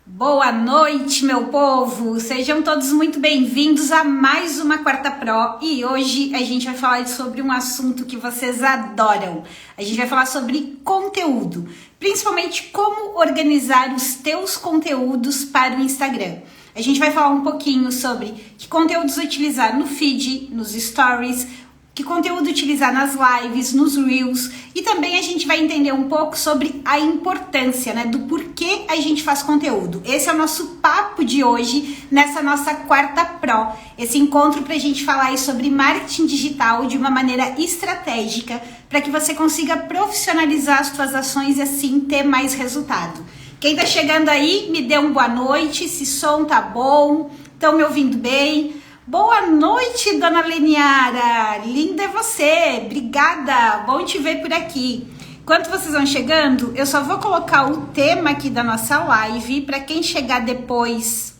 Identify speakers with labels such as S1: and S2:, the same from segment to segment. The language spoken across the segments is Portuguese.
S1: Boa noite, meu povo! Sejam todos muito bem-vindos a mais uma Quarta Pro e hoje a gente vai falar sobre um assunto que vocês adoram. A gente vai falar sobre conteúdo, principalmente como organizar os teus conteúdos para o Instagram. A gente vai falar um pouquinho sobre que conteúdos utilizar no feed, nos stories, que conteúdo utilizar nas lives, nos reels, e também a gente vai entender um pouco sobre a importância, do porquê a gente faz conteúdo. Esse é o nosso papo de hoje, nessa nossa Quarta Pro, esse encontro para a gente falar aí sobre marketing digital de uma maneira estratégica, para que você consiga profissionalizar as suas ações e assim ter mais resultado. Quem tá chegando aí, me dê uma boa noite, se som tá bom, estão me ouvindo bem? Boa noite, dona Leniara, linda é você, obrigada, bom te ver por aqui. Enquanto vocês vão chegando, eu só vou colocar o tema aqui da nossa live, para quem chegar depois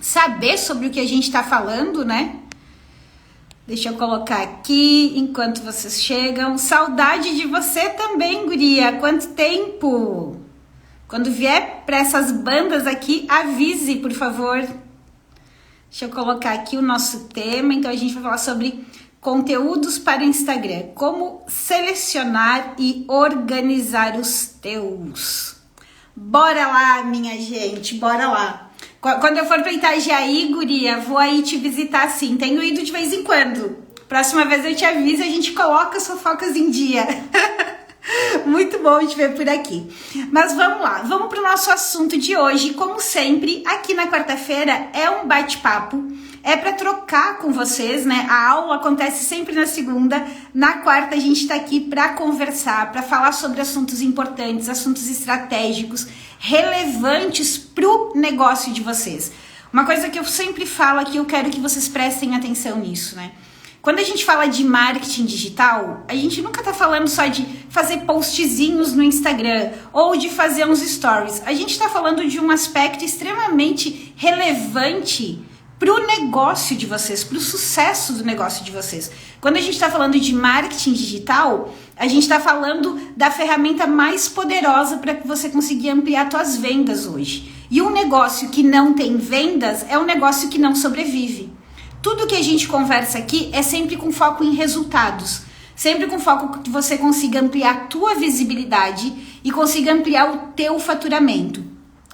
S1: saber sobre o que a gente tá falando, né? Deixa eu colocar aqui, enquanto vocês chegam. Saudade de você também, guria, quanto tempo! Quando vier para essas bandas aqui, avise, por favor. Deixa eu colocar aqui o nosso tema. Então, a gente vai falar sobre conteúdos para o Instagram. Como selecionar e organizar os teus. Bora lá, minha gente, bora lá. Quando eu for para Itajaí, guria, vou aí te visitar sim. Tenho ido de vez em quando. Próxima vez eu te aviso e a gente coloca as fofocas em dia. Muito bom te ver por aqui. Mas vamos lá, vamos para o nosso assunto de hoje. Como sempre, aqui na quarta-feira é um bate-papo, é para trocar com vocês, né? A aula acontece sempre na segunda, na quarta a gente está aqui para conversar, para falar sobre assuntos importantes, assuntos estratégicos, relevantes para o negócio de vocês. Uma coisa que eu sempre falo aqui, eu quero que vocês prestem atenção nisso, né? Quando a gente fala de marketing digital, a gente nunca tá falando só de fazer postzinhos no Instagram ou de fazer uns stories. A gente tá falando de um aspecto extremamente relevante para o negócio de vocês, para o sucesso do negócio de vocês. Quando a gente tá falando de marketing digital, a gente tá falando da ferramenta mais poderosa para que você conseguir ampliar suas vendas hoje. E um negócio que não tem vendas é um negócio que não sobrevive. Tudo que a gente conversa aqui é sempre com foco em resultados, sempre com foco que você consiga ampliar a tua visibilidade e consiga ampliar o teu faturamento.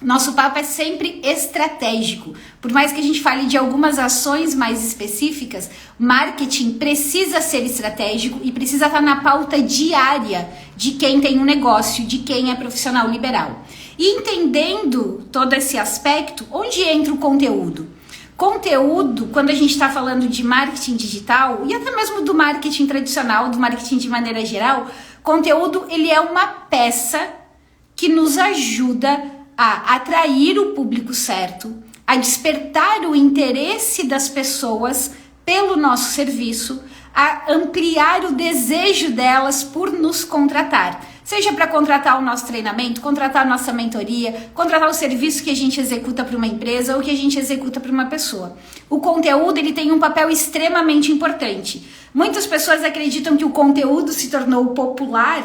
S1: Nosso papo é sempre estratégico. Por mais que a gente fale de algumas ações mais específicas, marketing precisa ser estratégico e precisa estar na pauta diária de quem tem um negócio, de quem é profissional liberal. E entendendo todo esse aspecto, onde entra o conteúdo? Conteúdo, quando a gente está falando de marketing digital e até mesmo do marketing tradicional, do marketing de maneira geral, conteúdo ele é uma peça que nos ajuda a atrair o público certo, a despertar o interesse das pessoas pelo nosso serviço, a ampliar o desejo delas por nos contratar. Seja para contratar o nosso treinamento, contratar a nossa mentoria, contratar o serviço que a gente executa para uma empresa ou que a gente executa para uma pessoa. O conteúdo ele tem um papel extremamente importante. Muitas pessoas acreditam que o conteúdo se tornou popular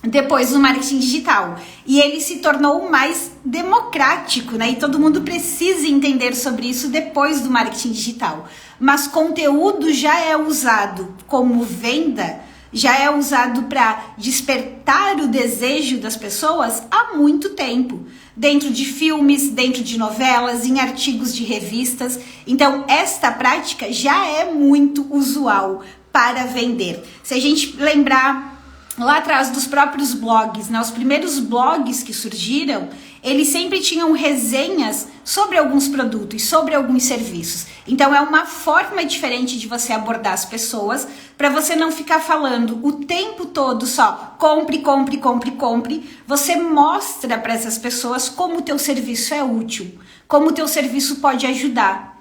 S1: depois do marketing digital. E ele se tornou mais democrático, né? E todo mundo precisa entender sobre isso depois do marketing digital. Mas conteúdo já é usado como venda, já é usado para despertar o desejo das pessoas há muito tempo. Dentro de filmes, dentro de novelas, em artigos de revistas. Então, esta prática já é muito usual para vender. Se a gente lembrar lá atrás dos próprios blogs, né? Os primeiros blogs que surgiram, eles sempre tinham resenhas sobre alguns produtos, sobre alguns serviços. Então é uma forma diferente de você abordar as pessoas, para você não ficar falando o tempo todo só compre, compre, compre, compre. Você mostra para essas pessoas como o teu serviço é útil, como o teu serviço pode ajudar.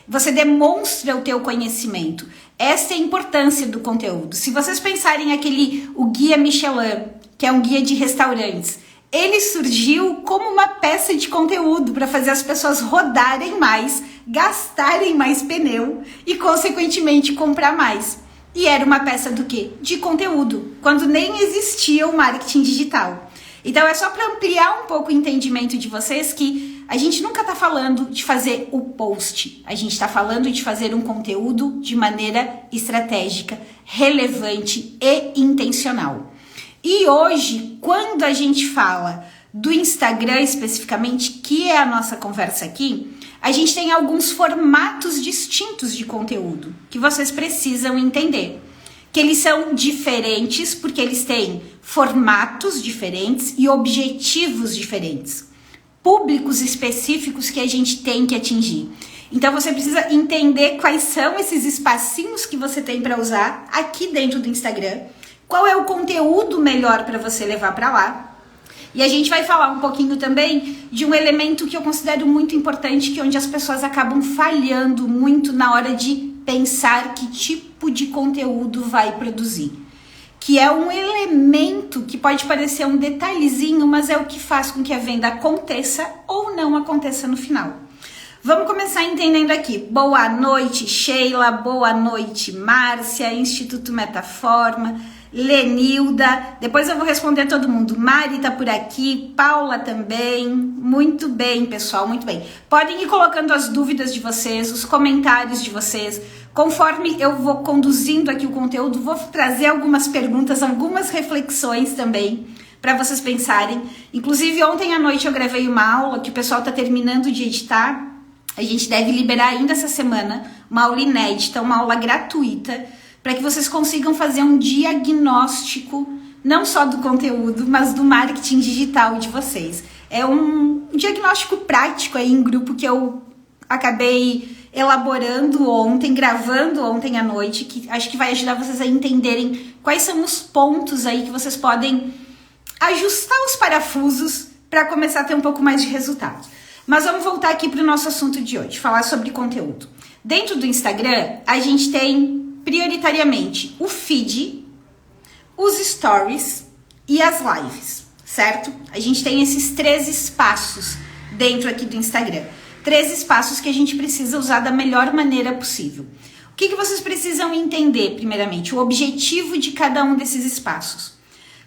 S1: Você demonstra o teu conhecimento. Essa é a importância do conteúdo. Se vocês pensarem o Guia Michelin, que é um guia de restaurantes, ele surgiu como uma peça de conteúdo para fazer as pessoas rodarem mais, gastarem mais pneu e, consequentemente, comprar mais. E era uma peça do quê? De conteúdo, quando nem existia o marketing digital. Então é só para ampliar um pouco o entendimento de vocês que a gente nunca tá falando de fazer o post, a gente tá falando de fazer um conteúdo de maneira estratégica, relevante e intencional. E hoje, quando a gente fala do Instagram especificamente, que é a nossa conversa aqui, a gente tem alguns formatos distintos de conteúdo que vocês precisam entender. Que eles são diferentes porque eles têm formatos diferentes e objetivos diferentes. Públicos específicos que a gente tem que atingir. Então você precisa entender quais são esses espacinhos que você tem para usar aqui dentro do Instagram. Qual é o conteúdo melhor para você levar para lá? E a gente vai falar um pouquinho também de um elemento que eu considero muito importante, que é onde as pessoas acabam falhando muito na hora de pensar que tipo de conteúdo vai produzir. Que é um elemento que pode parecer um detalhezinho, mas é o que faz com que a venda aconteça ou não aconteça no final. Vamos começar entendendo aqui. Boa noite, Sheila. Boa noite, Márcia, Instituto Metaforma. Lenilda, depois eu vou responder todo mundo. Mari tá por aqui, Paula também. Muito bem, pessoal, muito bem. Podem ir colocando as dúvidas de vocês, os comentários de vocês. Conforme eu vou conduzindo aqui o conteúdo, vou trazer algumas perguntas, algumas reflexões também para vocês pensarem. Inclusive, ontem à noite eu gravei uma aula que o pessoal tá terminando de editar. A gente deve liberar ainda essa semana uma aula inédita, uma aula gratuita, para que vocês consigam fazer um diagnóstico, não só do conteúdo, mas do marketing digital de vocês. É um diagnóstico prático aí em grupo que eu acabei elaborando ontem, gravando ontem à noite, que acho que vai ajudar vocês a entenderem quais são os pontos aí que vocês podem ajustar os parafusos para começar a ter um pouco mais de resultado. Mas vamos voltar aqui para o nosso assunto de hoje, falar sobre conteúdo. Dentro do Instagram, a gente tem prioritariamente o feed, os stories e as lives, certo? A gente tem esses 3 espaços dentro aqui do Instagram. 3 espaços que a gente precisa usar da melhor maneira possível. O que vocês precisam entender, primeiramente? O objetivo de cada um desses espaços.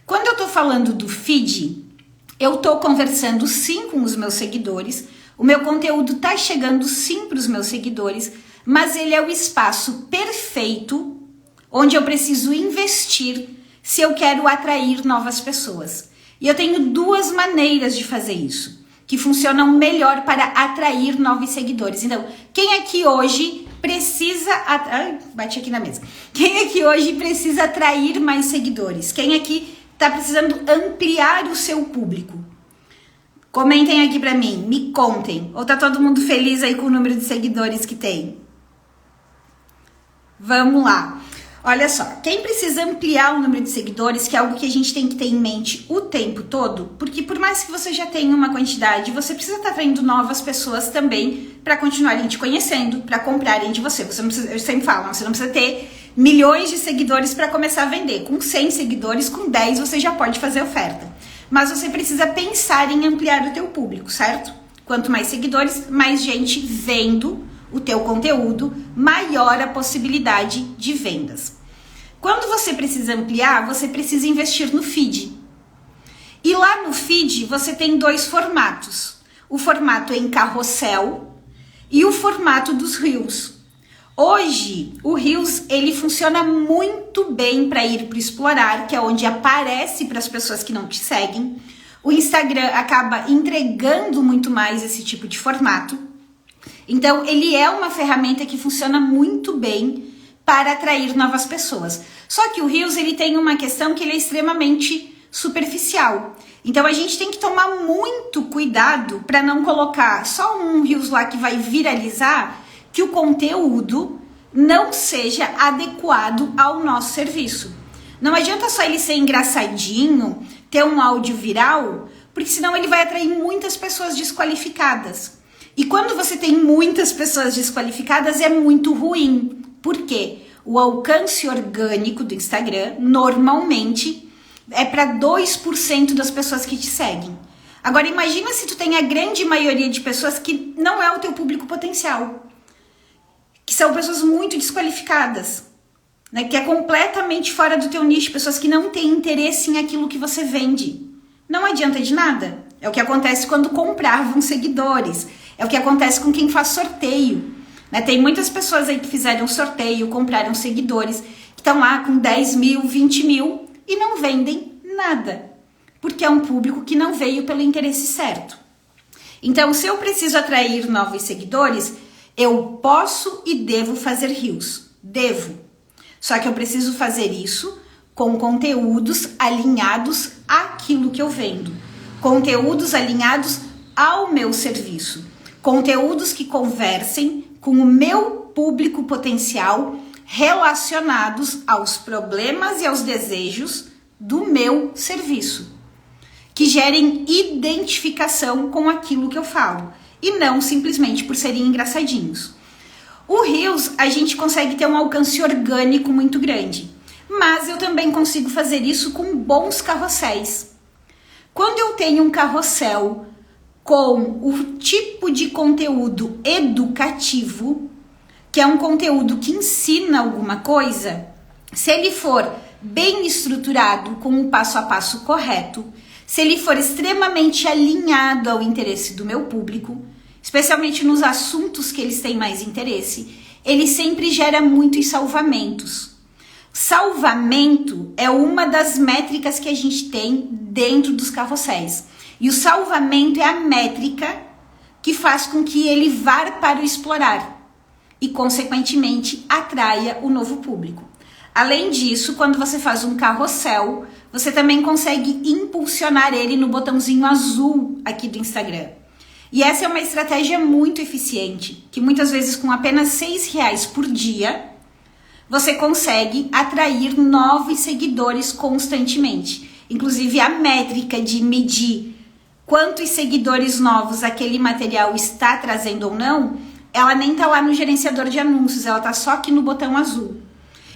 S1: Quando eu tô falando do feed, eu tô conversando sim com os meus seguidores, o meu conteúdo tá chegando sim para os meus seguidores, mas ele é o espaço perfeito onde eu preciso investir se eu quero atrair novas pessoas. E eu tenho 2 maneiras de fazer isso, que funcionam melhor para atrair novos seguidores. Então, quem aqui hoje precisa... bate aqui na mesa. Quem aqui hoje precisa atrair mais seguidores? Quem aqui está precisando ampliar o seu público? Comentem aqui para mim, me contem. Ou tá todo mundo feliz aí com o número de seguidores que tem? Vamos lá. Olha só, quem precisa ampliar o número de seguidores, que é algo que a gente tem que ter em mente o tempo todo, porque por mais que você já tenha uma quantidade, você precisa estar atraindo novas pessoas também para continuarem te conhecendo, para comprarem de você. Você não precisa, eu sempre falo, você não precisa ter milhões de seguidores para começar a vender. Com 100 seguidores, com 10 você já pode fazer oferta. Mas você precisa pensar em ampliar o teu público, certo? Quanto mais seguidores, mais gente vendo o teu conteúdo, maior a possibilidade de vendas. Quando você precisa ampliar, você precisa investir no feed. E lá no feed você tem 2 formatos. O formato em carrossel e o formato dos Reels. Hoje, o Reels ele funciona muito bem para ir para o explorar, que é onde aparece para as pessoas que não te seguem. O Instagram acaba entregando muito mais esse tipo de formato. Então, ele é uma ferramenta que funciona muito bem para atrair novas pessoas. Só que o Reels, ele tem uma questão que ele é extremamente superficial. Então, a gente tem que tomar muito cuidado para não colocar só um Reels lá que vai viralizar, que o conteúdo não seja adequado ao nosso serviço. Não adianta só ele ser engraçadinho, ter um áudio viral, porque senão ele vai atrair muitas pessoas desqualificadas. E quando você tem muitas pessoas desqualificadas, é muito ruim. Por quê? O alcance orgânico do Instagram, normalmente, é para 2% das pessoas que te seguem. Agora, imagina se tu tem a grande maioria de pessoas que não é o teu público potencial. Que são pessoas muito desqualificadas. Né? Que é completamente fora do teu nicho. Pessoas que não têm interesse em aquilo que você vende. não adianta de nada. É o que acontece quando compravam seguidores. É o que acontece com quem faz sorteio. Né? Tem muitas pessoas aí que fizeram sorteio, compraram seguidores, que estão lá com 10 mil, 20 mil e não vendem nada. Porque é um público que não veio pelo interesse certo. Então, se eu preciso atrair novos seguidores, eu posso e devo fazer reels. Devo. Só que eu preciso fazer isso com conteúdos alinhados àquilo que eu vendo. Conteúdos alinhados ao meu serviço. Conteúdos que conversem com o meu público potencial relacionados aos problemas e aos desejos do meu serviço. Que gerem identificação com aquilo que eu falo. E não simplesmente por serem engraçadinhos. O Reels, a gente consegue ter um alcance orgânico muito grande. Mas eu também consigo fazer isso com bons carrosséis. Quando eu tenho um carrossel com o tipo de conteúdo educativo, que é um conteúdo que ensina alguma coisa, se ele for bem estruturado, com o passo a passo correto, se ele for extremamente alinhado ao interesse do meu público, especialmente nos assuntos que eles têm mais interesse, ele sempre gera muitos salvamentos. Salvamento é uma das métricas que a gente tem dentro dos carrosséis. E o salvamento é a métrica que faz com que ele vá para o explorar e, consequentemente, atraia o novo público. Além disso, quando você faz um carrossel, você também consegue impulsionar ele no botãozinho azul aqui do Instagram. E essa é uma estratégia muito eficiente, que muitas vezes com apenas R$6 por dia, você consegue atrair novos seguidores constantemente. Inclusive a métrica de medir quantos seguidores novos aquele material está trazendo ou não, ela nem está lá no gerenciador de anúncios, ela está só aqui no botão azul.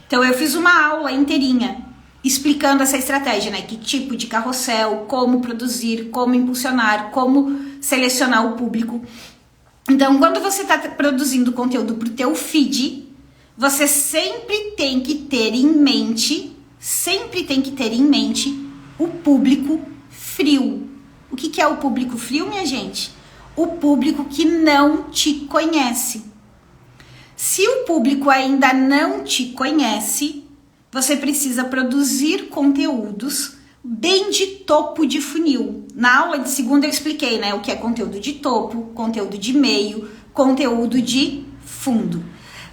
S1: Então eu fiz uma aula inteirinha explicando essa estratégia, né? Que tipo de carrossel, como produzir, como impulsionar, como selecionar o público. Então, quando você está produzindo conteúdo para o teu feed, você sempre tem que ter em mente o público frio. O que é o público frio, minha gente? O público que não te conhece. Se o público ainda não te conhece, você precisa produzir conteúdos bem de topo de funil. Na aula de segunda eu expliquei, né, o que é conteúdo de topo, conteúdo de meio, conteúdo de fundo.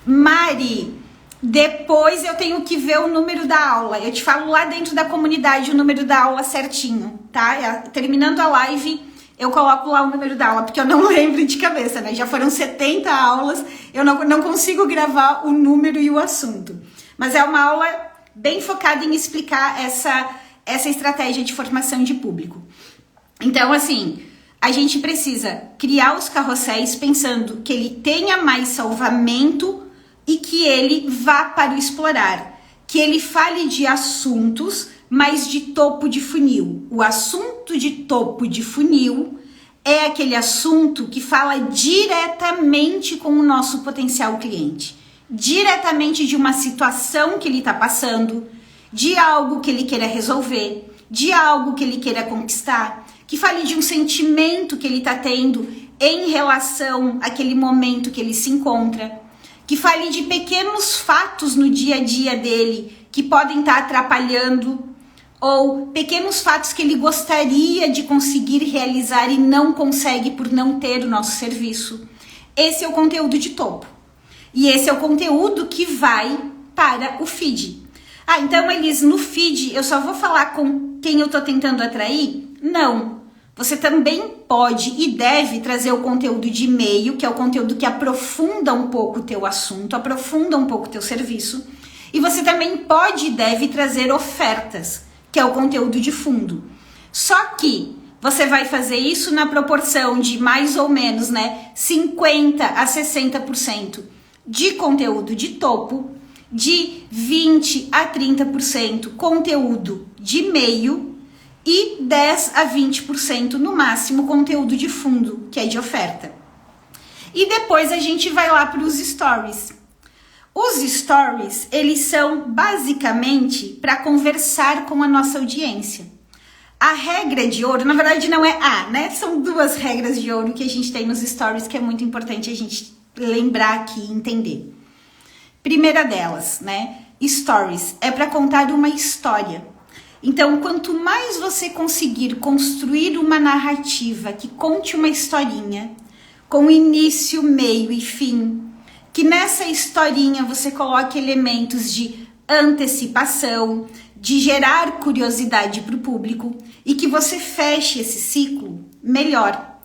S1: Mari, depois eu tenho que ver o número da aula. Eu te falo lá dentro da comunidade o número da aula certinho, tá? Terminando a live, eu coloco lá o número da aula, porque eu não lembro de cabeça, né? Já foram 70 aulas, eu não consigo gravar o número e o assunto. Mas é uma aula bem focada em explicar essa estratégia de formação de público. Então, assim, a gente precisa criar os carrosséis pensando que ele tenha mais salvamento e que ele vá para o explorar, que ele fale de assuntos, mas de topo de funil. O assunto de topo de funil é aquele assunto que fala diretamente com o nosso potencial cliente, diretamente de uma situação que ele está passando, de algo que ele queira resolver, de algo que ele queira conquistar, que fale de um sentimento que ele está tendo em relação àquele momento que ele se encontra, que fale de pequenos fatos no dia a dia dele que podem estar atrapalhando, ou pequenos fatos que ele gostaria de conseguir realizar e não consegue por não ter o nosso serviço. Esse é o conteúdo de topo. E esse é o conteúdo que vai para o feed. Ah, então, Elis, no feed eu só vou falar com quem eu tô tentando atrair? Não. Você também pode e deve trazer o conteúdo de e-mail, que é o conteúdo que aprofunda um pouco o teu assunto, aprofunda um pouco o teu serviço. E você também pode e deve trazer ofertas, que é o conteúdo de fundo. Só que você vai fazer isso na proporção de mais ou menos, né, 50% a 60% de conteúdo de topo, de 20% a 30% conteúdo de meio e 10% a 20% no máximo conteúdo de fundo, que é de oferta. E depois a gente vai lá para os stories. Os stories, eles são basicamente para conversar com a nossa audiência. A regra de ouro, na verdade não é né? São duas regras de ouro que a gente tem nos stories que é muito importante a gente lembrar aqui e entender. Primeira delas, né? Stories é para contar uma história. Então, quanto mais você conseguir construir uma narrativa que conte uma historinha, com início, meio e fim, que nessa historinha você coloque elementos de antecipação, de gerar curiosidade para o público e que você feche esse ciclo, melhor.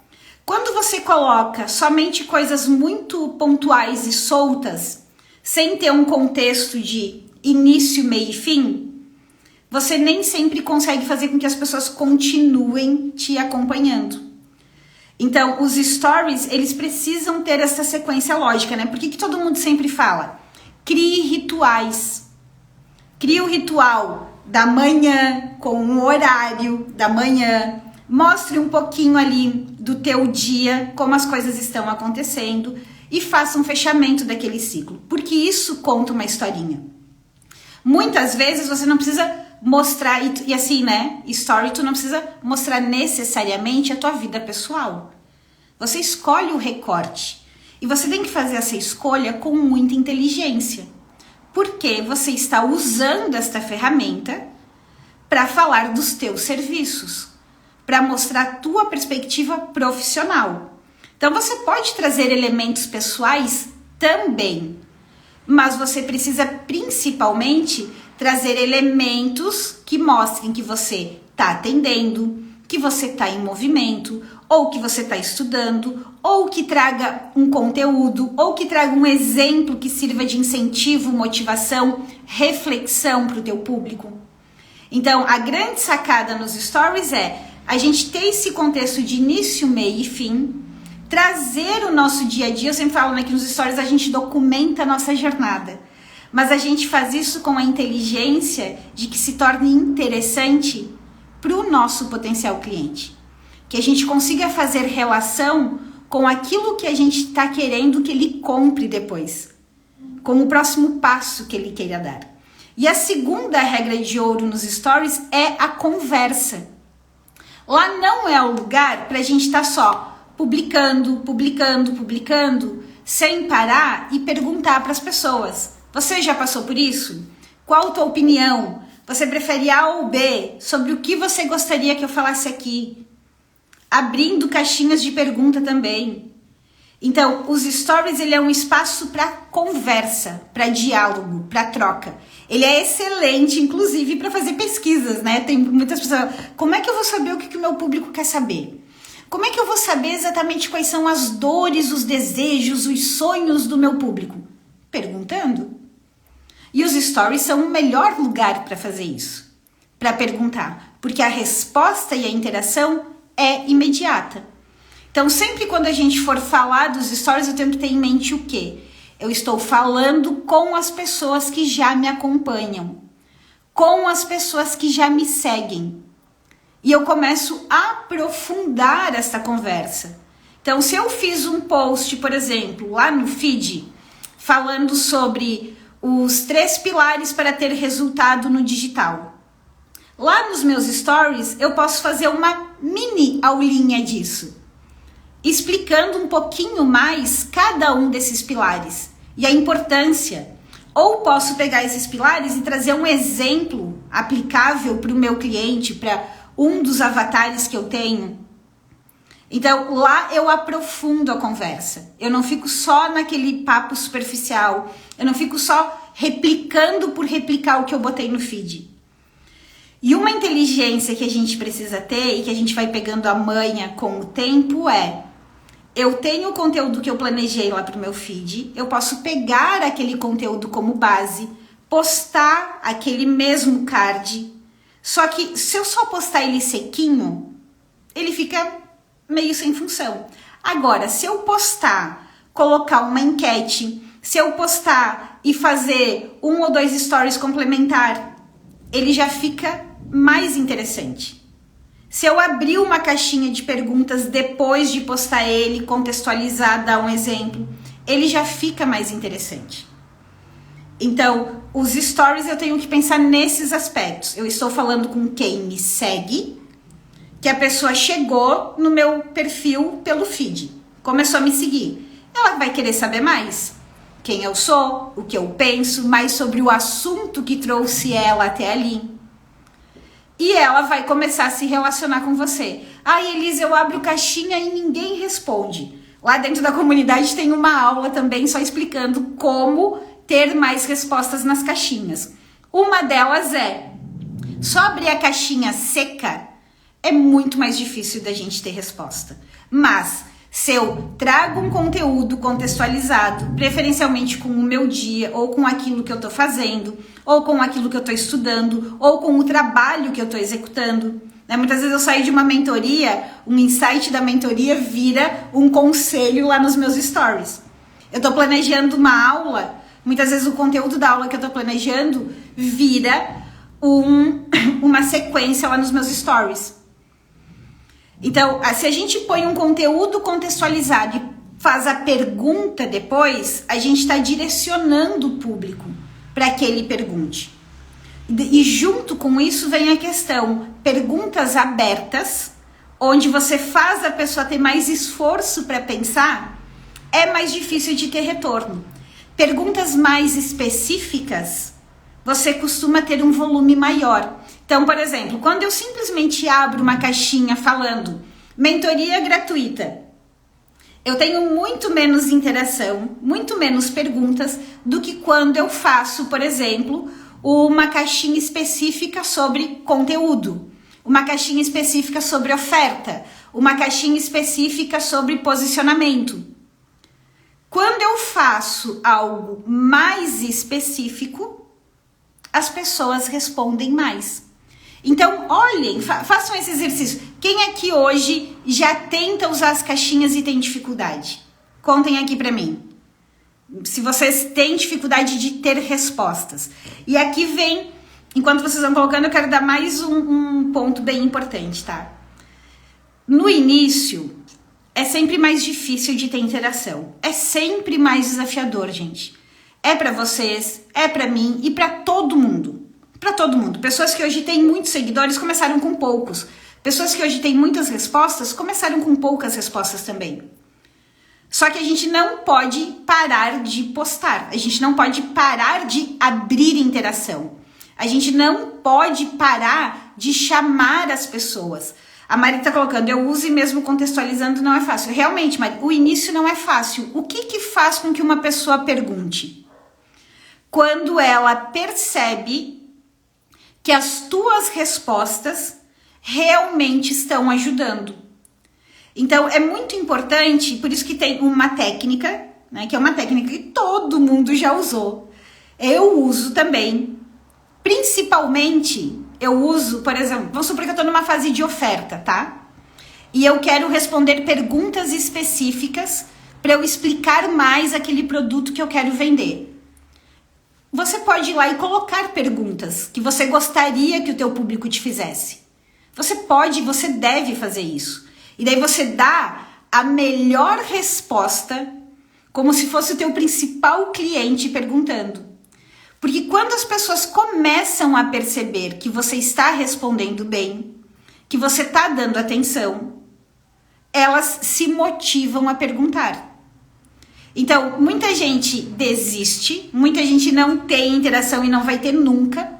S1: Quando você coloca somente coisas muito pontuais e soltas, sem ter um contexto de início, meio e fim, você nem sempre consegue fazer com que as pessoas continuem te acompanhando. Então, os stories, eles precisam ter essa sequência lógica, né? Por que todo mundo sempre fala? Crie rituais. Crie o ritual da manhã, com um horário da manhã. Mostre um pouquinho ali do teu dia, como as coisas estão acontecendo e faça um fechamento daquele ciclo, porque isso conta uma historinha. Muitas vezes você não precisa mostrar, e assim, né? Story, tu não precisa mostrar necessariamente a tua vida pessoal. Você escolhe o recorte e você tem que fazer essa escolha com muita inteligência, porque você está usando esta ferramenta para falar dos teus serviços, para mostrar a tua perspectiva profissional. Então você pode trazer elementos pessoais também, mas você precisa principalmente trazer elementos que mostrem que você está atendendo, que você está em movimento, ou que você está estudando, ou que traga um conteúdo, ou que traga um exemplo que sirva de incentivo, motivação, reflexão para o teu público. Então, a grande sacada nos stories é a gente ter esse contexto de início, meio e fim, trazer o nosso dia a dia. Eu sempre falo, né, que nos stories a gente documenta a nossa jornada, mas a gente faz isso com a inteligência de que se torne interessante para o nosso potencial cliente, que a gente consiga fazer relação com aquilo que a gente está querendo que ele compre depois, com o próximo passo que ele queira dar. E a segunda regra de ouro nos stories é a conversa. Lá não é o lugar para a gente estar só publicando, sem parar e perguntar para as pessoas: você já passou por isso? Qual a tua opinião? Você prefere A ou B? Sobre o que você gostaria que eu falasse aqui? Abrindo caixinhas de pergunta também. Então, os stories, ele é um espaço para conversa, para diálogo, para troca. Ele é excelente, inclusive, para fazer pesquisas, né? Tem muitas pessoas, como é que eu vou saber o que o meu público quer saber? Como é que eu vou saber exatamente quais são as dores, os desejos, os sonhos do meu público? Perguntando. E os stories são o melhor lugar para fazer isso, para perguntar, porque a resposta e a interação é imediata. Então, sempre quando a gente for falar dos stories, eu tenho que ter em mente o quê? Eu estou falando com as pessoas que já me acompanham, com as pessoas que já me seguem. E eu começo a aprofundar essa conversa. Então, se eu fiz um post, por exemplo, lá no feed, falando sobre os 3 pilares para ter resultado no digital, lá nos meus stories eu posso fazer uma mini aulinha disso, explicando um pouquinho mais cada um desses pilares e a importância. Ou posso pegar esses pilares e trazer um exemplo aplicável para o meu cliente, para um dos avatares que eu tenho. Então, lá eu aprofundo a conversa. Eu não fico só naquele papo superficial. Eu não fico só replicando por replicar o que eu botei no feed. E uma inteligência que a gente precisa ter e que a gente vai pegando a manha com o tempo é: eu tenho o conteúdo que eu planejei lá pro meu feed, eu posso pegar aquele conteúdo como base, postar aquele mesmo card, só que se eu só postar ele sequinho, ele fica meio sem função. Agora, se eu postar, colocar uma enquete, se eu postar e fazer 1 ou 2 stories complementar, ele já fica mais interessante. Se eu abrir uma caixinha de perguntas depois de postar ele, contextualizar, dar um exemplo, ele já fica mais interessante. Então, os stories eu tenho que pensar nesses aspectos. Eu estou falando com quem me segue que a pessoa chegou no meu perfil pelo feed, começou a me seguir. Ela vai querer saber mais quem eu sou, o que eu penso, mais sobre o assunto que trouxe ela até ali. E ela vai começar a se relacionar com você. Elisa, eu abro caixinha e ninguém responde. Lá dentro da comunidade tem uma aula também só explicando como ter mais respostas nas caixinhas. Uma delas é, só abrir a caixinha seca é muito mais difícil da gente ter resposta. Mas se eu trago um conteúdo contextualizado, preferencialmente com o meu dia, ou com aquilo que eu tô fazendo, ou com aquilo que eu tô estudando, ou com o trabalho que eu tô executando, né? Muitas vezes eu saio de uma mentoria, um insight da mentoria vira um conselho lá nos meus stories. Eu tô planejando uma aula, muitas vezes o conteúdo da aula que eu tô planejando vira uma sequência lá nos meus stories. Então, se a gente põe um conteúdo contextualizado e faz a pergunta depois, a gente está direcionando o público para que ele pergunte. E junto com isso vem a questão, perguntas abertas, onde você faz a pessoa ter mais esforço para pensar, é mais difícil de ter retorno. Perguntas mais específicas, você costuma ter um volume maior. Então, por exemplo, quando eu simplesmente abro uma caixinha falando mentoria gratuita, eu tenho muito menos interação, muito menos perguntas do que quando eu faço, por exemplo, uma caixinha específica sobre conteúdo, uma caixinha específica sobre oferta, uma caixinha específica sobre posicionamento. Quando eu faço algo mais específico, as pessoas respondem mais. Então, olhem, façam esse exercício. Quem aqui hoje já tenta usar as caixinhas e tem dificuldade? Contem aqui pra mim. Se vocês têm dificuldade de ter respostas. E aqui vem, enquanto vocês vão colocando, eu quero dar mais um ponto bem importante, tá? No início, é sempre mais difícil de ter interação. É sempre mais desafiador, gente. É pra vocês, é pra mim e pra todo mundo. Para todo mundo. Pessoas que hoje têm muitos seguidores começaram com poucos. Pessoas que hoje têm muitas respostas começaram com poucas respostas também. Só que a gente não pode parar de postar. A gente não pode parar de abrir interação. A gente não pode parar de chamar as pessoas. A Mari tá colocando, eu uso e mesmo contextualizando não é fácil. Realmente, Mari, o início não é fácil. O que faz com que uma pessoa pergunte? Quando ela percebe que as tuas respostas realmente estão ajudando. Então, é muito importante, por isso que tem uma técnica, né, que é uma técnica que todo mundo já usou. Eu uso também. Principalmente, eu uso, por exemplo, vamos supor que eu estou numa fase de oferta, tá? E eu quero responder perguntas específicas para eu explicar mais aquele produto que eu quero vender. Você pode ir lá e colocar perguntas que você gostaria que o teu público te fizesse. Você pode, você deve fazer isso. E daí você dá a melhor resposta como se fosse o teu principal cliente perguntando. Porque quando as pessoas começam a perceber que você está respondendo bem, que você está dando atenção, elas se motivam a perguntar. Então, muita gente desiste, muita gente não tem interação e não vai ter nunca,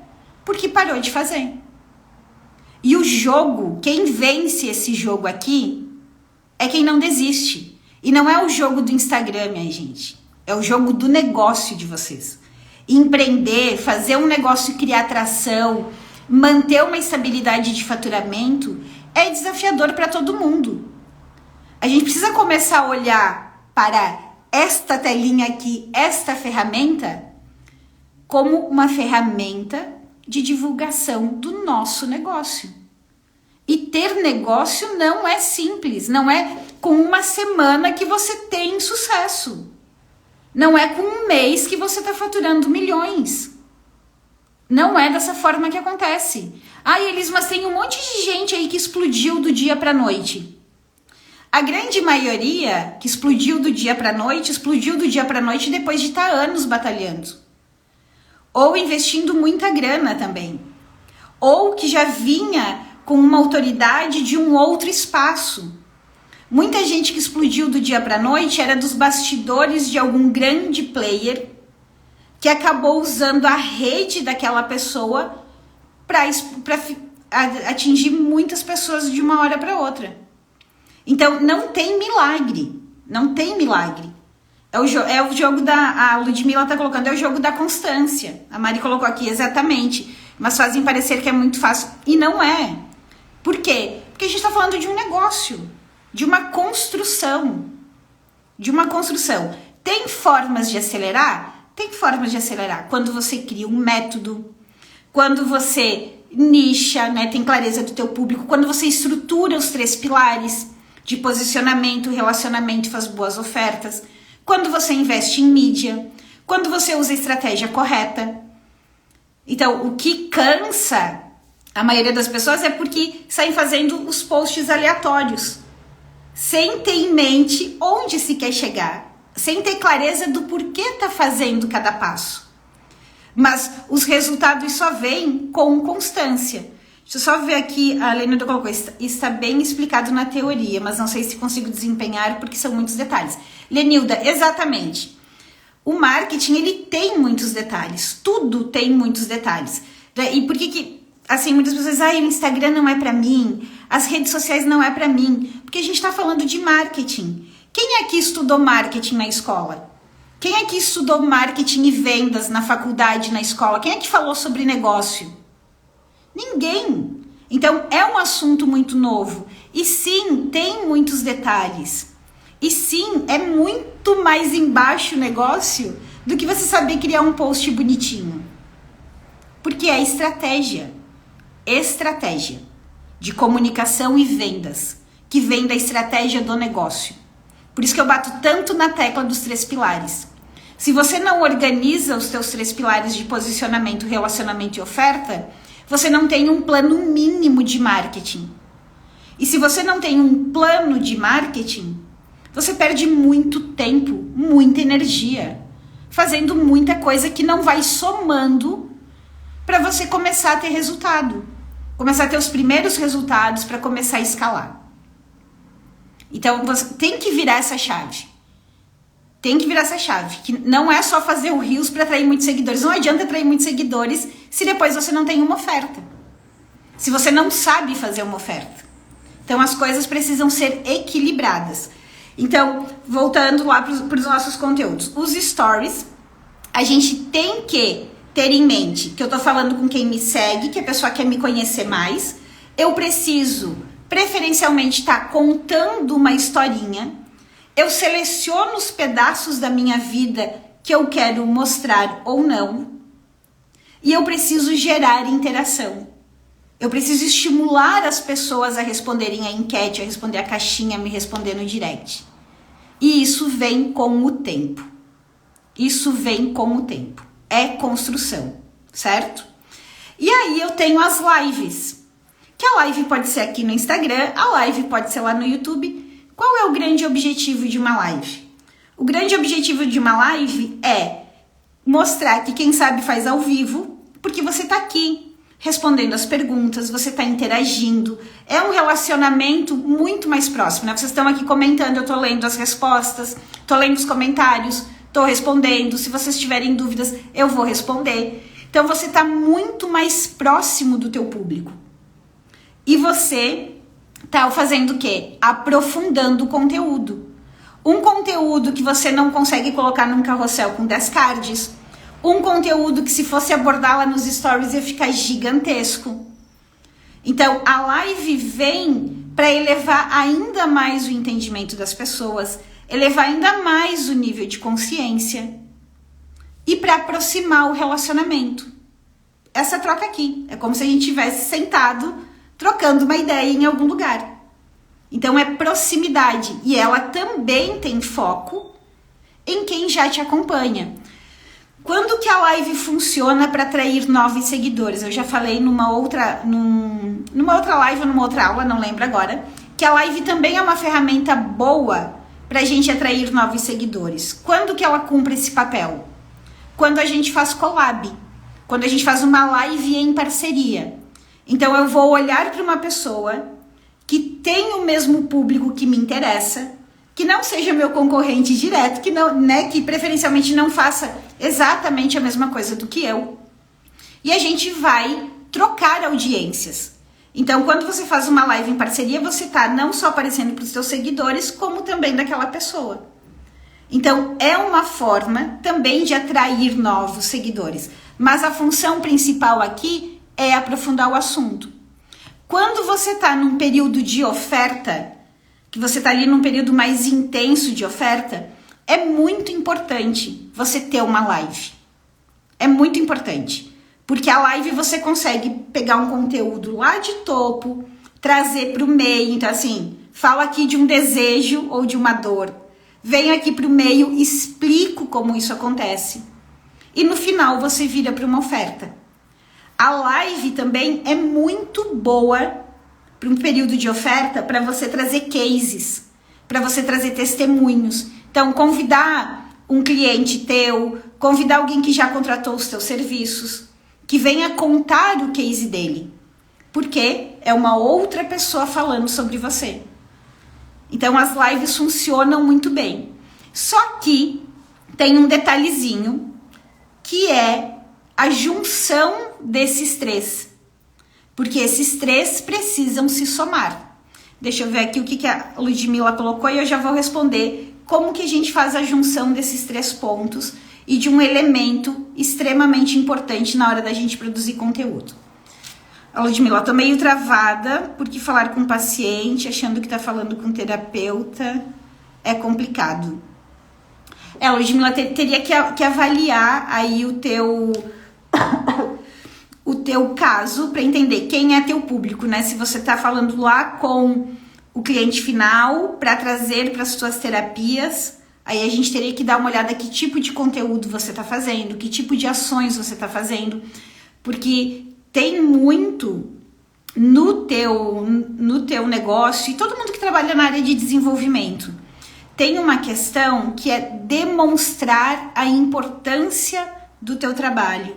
S1: porque parou de fazer. E o jogo, quem vence esse jogo aqui, é quem não desiste. E não é o jogo do Instagram, minha gente. É o jogo do negócio de vocês. Empreender, fazer um negócio criar atração, manter uma estabilidade de faturamento, é desafiador para todo mundo. A gente precisa começar a olhar para esta telinha aqui, esta ferramenta, como uma ferramenta de divulgação do nosso negócio. E ter negócio não é simples, não é com uma semana que você tem sucesso. Não é com um mês que você está faturando milhões. Não é dessa forma que acontece. Elis, mas tem um monte de gente aí que explodiu do dia para a noite. A grande maioria que explodiu do dia para a noite depois de estar anos batalhando. Ou investindo muita grana também. Ou que já vinha com uma autoridade de um outro espaço. Muita gente que explodiu do dia para a noite era dos bastidores de algum grande player que acabou usando a rede daquela pessoa para atingir muitas pessoas de uma hora para outra. Então, não tem milagre. Não tem milagre. É o jogo a Ludmilla está colocando, é o jogo da constância. A Mari colocou aqui, exatamente. Mas fazem parecer que é muito fácil. E não é. Por quê? Porque a gente está falando de um negócio, de uma construção. De uma construção. Tem formas de acelerar? Tem formas de acelerar. Quando você cria um método, quando você nicha, né, tem clareza do teu público, quando você estrutura os 3 pilares de posicionamento, relacionamento e faz boas ofertas, quando você investe em mídia, quando você usa a estratégia correta. Então, o que cansa a maioria das pessoas é porque saem fazendo os posts aleatórios, sem ter em mente onde se quer chegar, sem ter clareza do porquê tá fazendo cada passo. Mas os resultados só vêm com constância. Deixa eu só ver aqui, a Lenilda colocou, está bem explicado na teoria, mas não sei se consigo desempenhar porque são muitos detalhes. Lenilda, exatamente. O marketing, ele tem muitos detalhes, tudo tem muitos detalhes. E por que assim, muitas pessoas dizem, o Instagram não é para mim, as redes sociais não é para mim, porque a gente está falando de marketing. Quem aqui estudou marketing na escola? Quem aqui estudou marketing e vendas na faculdade, na escola? Quem é que falou sobre negócio? Ninguém. Então, é um assunto muito novo. E sim, tem muitos detalhes. E sim, é muito mais embaixo o negócio do que você saber criar um post bonitinho. Porque é estratégia. Estratégia de comunicação e vendas, que vem da estratégia do negócio. Por isso que eu bato tanto na tecla dos 3 pilares. Se você não organiza os teus 3 pilares de posicionamento, relacionamento e oferta, você não tem um plano mínimo de marketing. E se você não tem um plano de marketing, você perde muito tempo, muita energia, fazendo muita coisa que não vai somando para você começar a ter resultado. Começar a ter os primeiros resultados para começar a escalar. Então, você tem que virar essa chave. Tem que virar essa chave. Que não é só fazer o Reels para atrair muitos seguidores. Não adianta atrair muitos seguidores se depois você não tem uma oferta. Se você não sabe fazer uma oferta. Então, as coisas precisam ser equilibradas. Então, voltando lá para os nossos conteúdos. Os stories, a gente tem que ter em mente que eu tô falando com quem me segue, que a pessoa quer me conhecer mais. Eu preciso, preferencialmente, estar contando uma historinha. Eu seleciono os pedaços da minha vida que eu quero mostrar ou não. E eu preciso gerar interação. Eu preciso estimular as pessoas a responderem a enquete, a responder a caixinha, a me responder no direct. E isso vem com o tempo. Isso vem com o tempo. É construção, certo? E aí eu tenho as lives. Que a live pode ser aqui no Instagram, a live pode ser lá no YouTube. Qual é o grande objetivo de uma live? O grande objetivo de uma live é mostrar que quem sabe faz ao vivo, porque você está aqui respondendo as perguntas, você está interagindo. É um relacionamento muito mais próximo, né? Vocês estão aqui comentando, eu estou lendo as respostas, estou lendo os comentários, estou respondendo. Se vocês tiverem dúvidas, eu vou responder. Então você está muito mais próximo do teu público. E você tá fazendo o quê? Aprofundando o conteúdo. Um conteúdo que você não consegue colocar num carrossel com 10 cards. Um conteúdo que se fosse abordar lá nos stories ia ficar gigantesco. Então, a live vem para elevar ainda mais o entendimento das pessoas, elevar ainda mais o nível de consciência e para aproximar o relacionamento. Essa troca aqui. É como se a gente tivesse sentado trocando uma ideia em algum lugar. Então é proximidade e ela também tem foco em quem já te acompanha. Quando que a live funciona para atrair novos seguidores? Eu já falei numa outra live ou numa outra aula, não lembro agora, que a live também é uma ferramenta boa para a gente atrair novos seguidores. Quando que ela cumpre esse papel? Quando a gente faz collab, quando a gente faz uma live em parceria. Então eu vou olhar para uma pessoa que tem o mesmo público que me interessa, que não seja meu concorrente direto, que não, né, que preferencialmente não faça exatamente a mesma coisa do que eu. E a gente vai trocar audiências. Então, quando você faz uma live em parceria, você tá não só aparecendo para os seus seguidores, como também daquela pessoa. Então, é uma forma também de atrair novos seguidores. Mas a função principal aqui é aprofundar o assunto. Quando você está num período de oferta, que você está ali num período mais intenso de oferta, é muito importante você ter uma live. É muito importante. Porque a live você consegue pegar um conteúdo lá de topo, trazer para o meio. Então, assim, fala aqui de um desejo ou de uma dor. Venho aqui para o meio, explico como isso acontece. E no final você vira para uma oferta. A live também é muito boa para um período de oferta, para você trazer cases, para você trazer testemunhos. Então, convidar um cliente teu, convidar alguém que já contratou os teus serviços, que venha contar o case dele, porque é uma outra pessoa falando sobre você. Então, as lives funcionam muito bem. Só que tem um detalhezinho, que é a junção desses três. Porque esses três precisam se somar. Deixa eu ver aqui o que a Ludmilla colocou e eu já vou responder como que a gente faz a junção desses 3 pontos e de um elemento extremamente importante na hora da gente produzir conteúdo. A Ludmilla, tô meio travada porque falar com o paciente, achando que tá falando com o terapeuta, é complicado. Ludmilla, teria que avaliar aí o teu caso para entender quem é teu público, né? Se você tá falando lá com o cliente final para trazer para as suas terapias, aí a gente teria que dar uma olhada que tipo de conteúdo você tá fazendo, que tipo de ações você tá fazendo, porque tem muito no teu negócio, e todo mundo que trabalha na área de desenvolvimento tem uma questão que é demonstrar a importância do teu trabalho,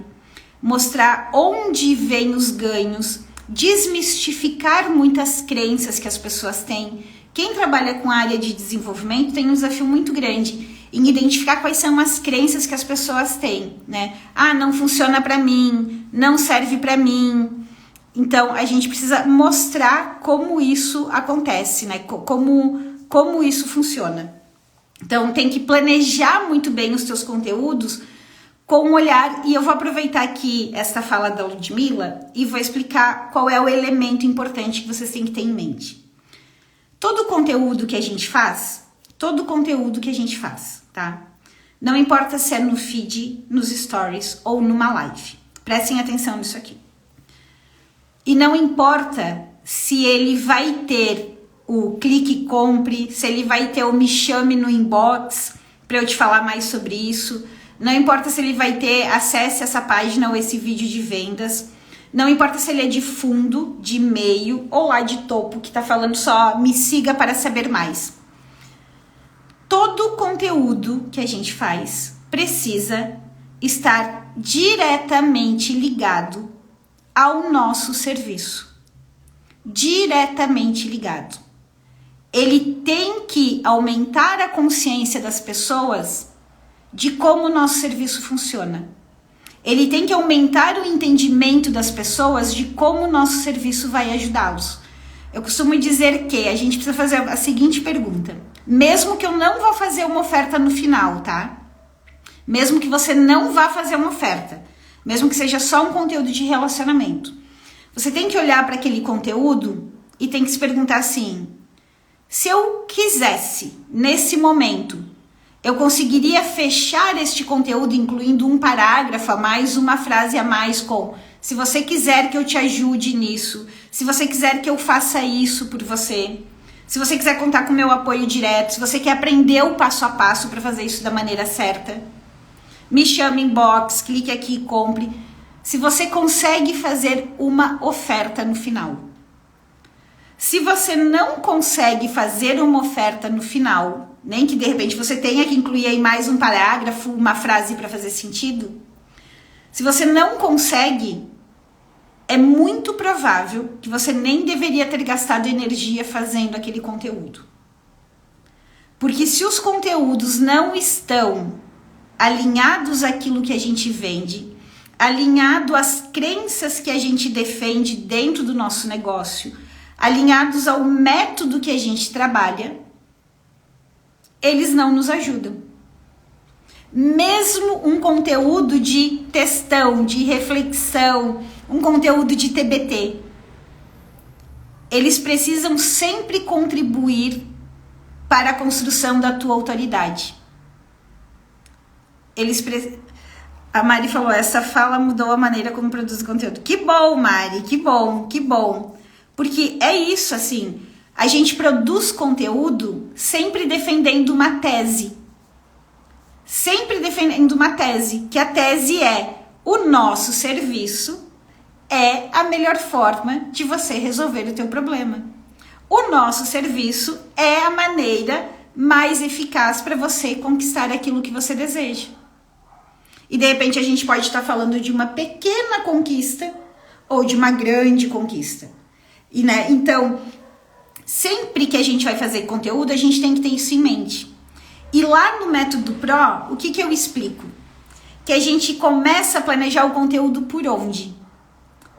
S1: mostrar onde vêm os ganhos, desmistificar muitas crenças que as pessoas têm. Quem trabalha com a área de desenvolvimento tem um desafio muito grande em identificar quais são as crenças que as pessoas têm, né? Ah, não funciona para mim, não serve para mim. Então, a gente precisa mostrar como isso acontece, né? Como isso funciona. Então, tem que planejar muito bem os teus conteúdos com um olhar, e eu vou aproveitar aqui esta fala da Ludmilla e vou explicar qual é o elemento importante que vocês têm que ter em mente. Todo conteúdo que a gente faz, tá? Não importa se é no feed, nos stories ou numa live. Prestem atenção nisso aqui. E não importa se ele vai ter o clique e compre, se ele vai ter o me chame no inbox para eu te falar mais sobre isso. Não importa se ele vai ter acesse essa página ou esse vídeo de vendas. Não importa se ele é de fundo, de meio ou lá de topo, que tá falando só me siga para saber mais. Todo conteúdo que a gente faz precisa estar diretamente ligado ao nosso serviço. Diretamente ligado. Ele tem que aumentar a consciência das pessoas de como o nosso serviço funciona. Ele tem que aumentar o entendimento das pessoas de como o nosso serviço vai ajudá-los. Eu costumo dizer que a gente precisa fazer a seguinte pergunta. Mesmo que eu não vá fazer uma oferta no final, tá? Mesmo que você não vá fazer uma oferta, mesmo que seja só um conteúdo de relacionamento, você tem que olhar para aquele conteúdo e tem que se perguntar assim: se eu quisesse, nesse momento, eu conseguiria fechar este conteúdo incluindo um parágrafo a mais, uma frase a mais com: se você quiser que eu te ajude nisso, se você quiser que eu faça isso por você, se você quiser contar com o meu apoio direto, se você quer aprender o passo a passo para fazer isso da maneira certa, me chame inbox, clique aqui e compre. Se você consegue fazer uma oferta no final. Se você não consegue fazer uma oferta no final, nem que de repente você tenha que incluir aí mais um parágrafo, uma frase para fazer sentido, se você não consegue, é muito provável que você nem deveria ter gastado energia fazendo aquele conteúdo. Porque se os conteúdos não estão alinhados àquilo que a gente vende, alinhado às crenças que a gente defende dentro do nosso negócio, alinhados ao método que a gente trabalha, eles não nos ajudam. Mesmo um conteúdo de textão, de reflexão, um conteúdo de TBT, eles precisam sempre contribuir para a construção da tua autoridade. A Mari falou, essa fala mudou a maneira como produz conteúdo. Que bom, Mari, que bom, que bom. Porque é isso, assim, a gente produz conteúdo sempre defendendo uma tese. Sempre defendendo uma tese, que a tese é o nosso serviço é a melhor forma de você resolver o teu problema. O nosso serviço é a maneira mais eficaz para você conquistar aquilo que você deseja. E de repente a gente pode estar falando de uma pequena conquista ou de uma grande conquista. E, né? Então, sempre que a gente vai fazer conteúdo, a gente tem que ter isso em mente. E lá no Método Pro, o que eu explico? Que a gente começa a planejar o conteúdo por onde?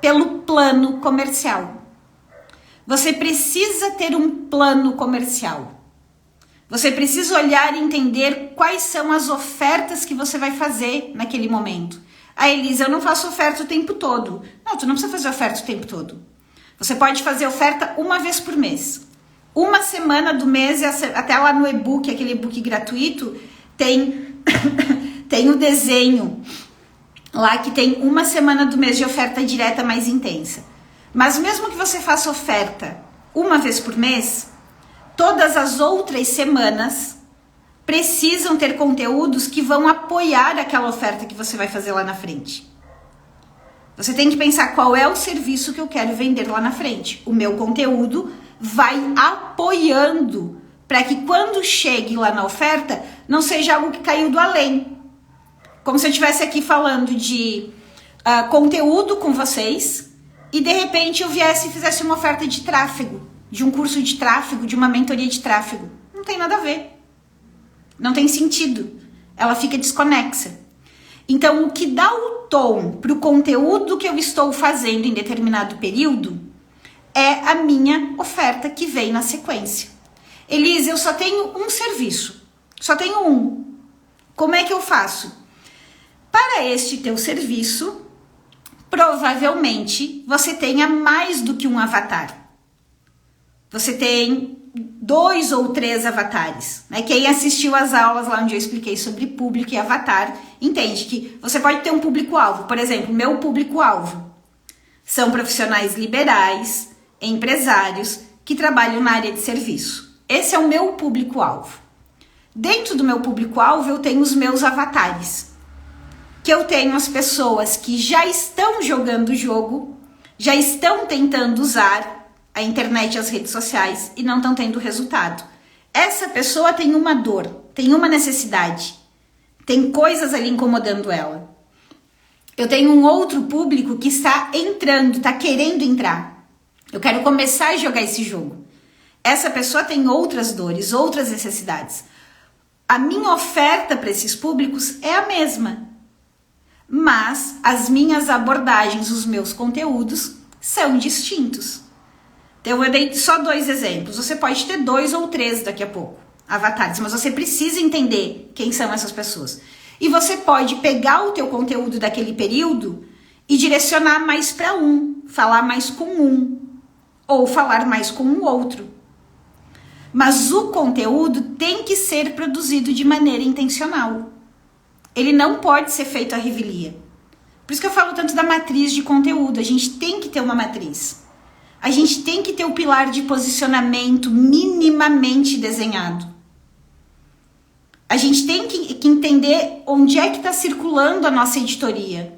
S1: Pelo plano comercial. Você precisa ter um plano comercial. Você precisa olhar e entender quais são as ofertas que você vai fazer naquele momento. Ah, Elisa, eu não faço oferta o tempo todo. Não, tu não precisa fazer oferta o tempo todo. Você pode fazer oferta uma vez por mês. Uma semana do mês, até lá no e-book, aquele e-book gratuito, tem o desenho lá que tem uma semana do mês de oferta direta mais intensa. Mas mesmo que você faça oferta uma vez por mês, todas as outras semanas precisam ter conteúdos que vão apoiar aquela oferta que você vai fazer lá na frente. Você tem que pensar qual é o serviço que eu quero vender lá na frente. O meu conteúdo vai apoiando para que quando chegue lá na oferta não seja algo que caiu do além. Como se eu estivesse aqui falando de conteúdo com vocês e de repente eu viesse e fizesse uma oferta de tráfego, de um curso de tráfego, de uma mentoria de tráfego. Não tem nada a ver. Não tem sentido. Ela fica desconexa. Então, o que dá o tom para o conteúdo que eu estou fazendo em determinado período é a minha oferta que vem na sequência. Elisa, eu só tenho um serviço. Só tenho um. Como é que eu faço? Para este teu serviço, provavelmente você tenha mais do que um avatar. Você tem 2 ou 3 avatares, né? Quem assistiu às aulas lá onde eu expliquei sobre público e avatar, entende que você pode ter um público-alvo. Por exemplo, meu público-alvo são profissionais liberais, empresários que trabalham na área de serviço. Esse é o meu público-alvo. Dentro do meu público-alvo eu tenho os meus avatares, que eu tenho as pessoas que já estão jogando o jogo, já estão tentando usar a internet e as redes sociais e não estão tendo resultado. Essa pessoa tem uma dor, tem uma necessidade, tem coisas ali incomodando ela. Eu tenho um outro público que está entrando, está querendo entrar. Eu quero começar a jogar esse jogo. Essa pessoa tem outras dores, outras necessidades. A minha oferta para esses públicos é a mesma, mas as minhas abordagens, os meus conteúdos são distintos. Então eu dei só 2 exemplos. Você pode ter 2 ou 3 daqui a pouco, avatares, mas você precisa entender quem são essas pessoas. E você pode pegar o teu conteúdo daquele período e direcionar mais para um, falar mais com um, ou falar mais com o outro. Mas o conteúdo tem que ser produzido de maneira intencional. Ele não pode ser feito à revelia. Por isso que eu falo tanto da matriz de conteúdo. A gente tem que ter uma matriz. A gente tem que ter o pilar de posicionamento minimamente desenhado. A gente tem que entender onde é que está circulando a nossa editoria.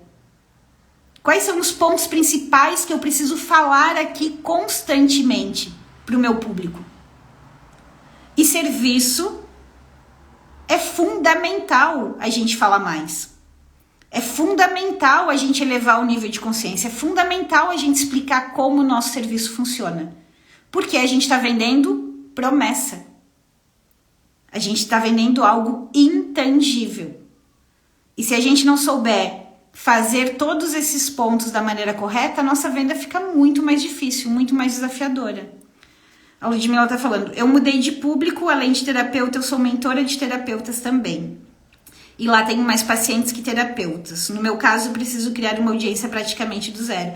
S1: Quais são os pontos principais que eu preciso falar aqui constantemente para o meu público. E serviço é fundamental a gente falar mais. É fundamental a gente elevar o nível de consciência, é fundamental a gente explicar como o nosso serviço funciona. Porque a gente está vendendo promessa. A gente está vendendo algo intangível. E se a gente não souber fazer todos esses pontos da maneira correta, a nossa venda fica muito mais difícil, muito mais desafiadora. A Ludmilla está falando, eu mudei de público, além de terapeuta, eu sou mentora de terapeutas também. E lá tenho mais pacientes que terapeutas. No meu caso, eu preciso criar uma audiência praticamente do zero.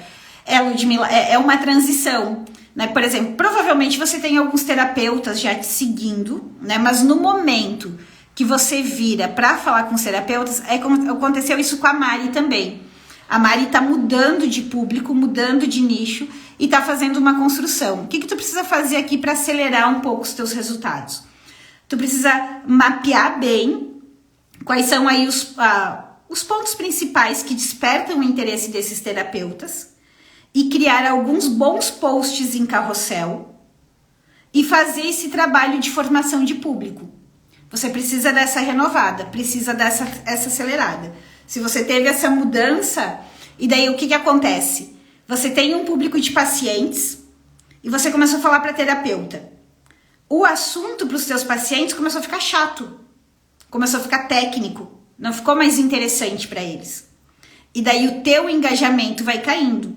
S1: Ludmilla, é uma transição, né? Por exemplo, provavelmente você tem alguns terapeutas já te seguindo, né? Mas no momento que você vira para falar com os terapeutas, aconteceu isso com a Mari também. A Mari tá mudando de público, mudando de nicho e tá fazendo uma construção. O que tu precisa fazer aqui para acelerar um pouco os teus resultados? Tu precisa mapear bem quais são aí os pontos principais que despertam o interesse desses terapeutas e criar alguns bons posts em carrossel e fazer esse trabalho de formação de público. Você precisa dessa renovada, precisa dessa acelerada. Se você teve essa mudança, e daí o que acontece? Você tem um público de pacientes e você começou a falar para terapeuta. O assunto para os seus pacientes começou a ficar chato, começou a ficar técnico, não ficou mais interessante para eles. E daí o teu engajamento vai caindo.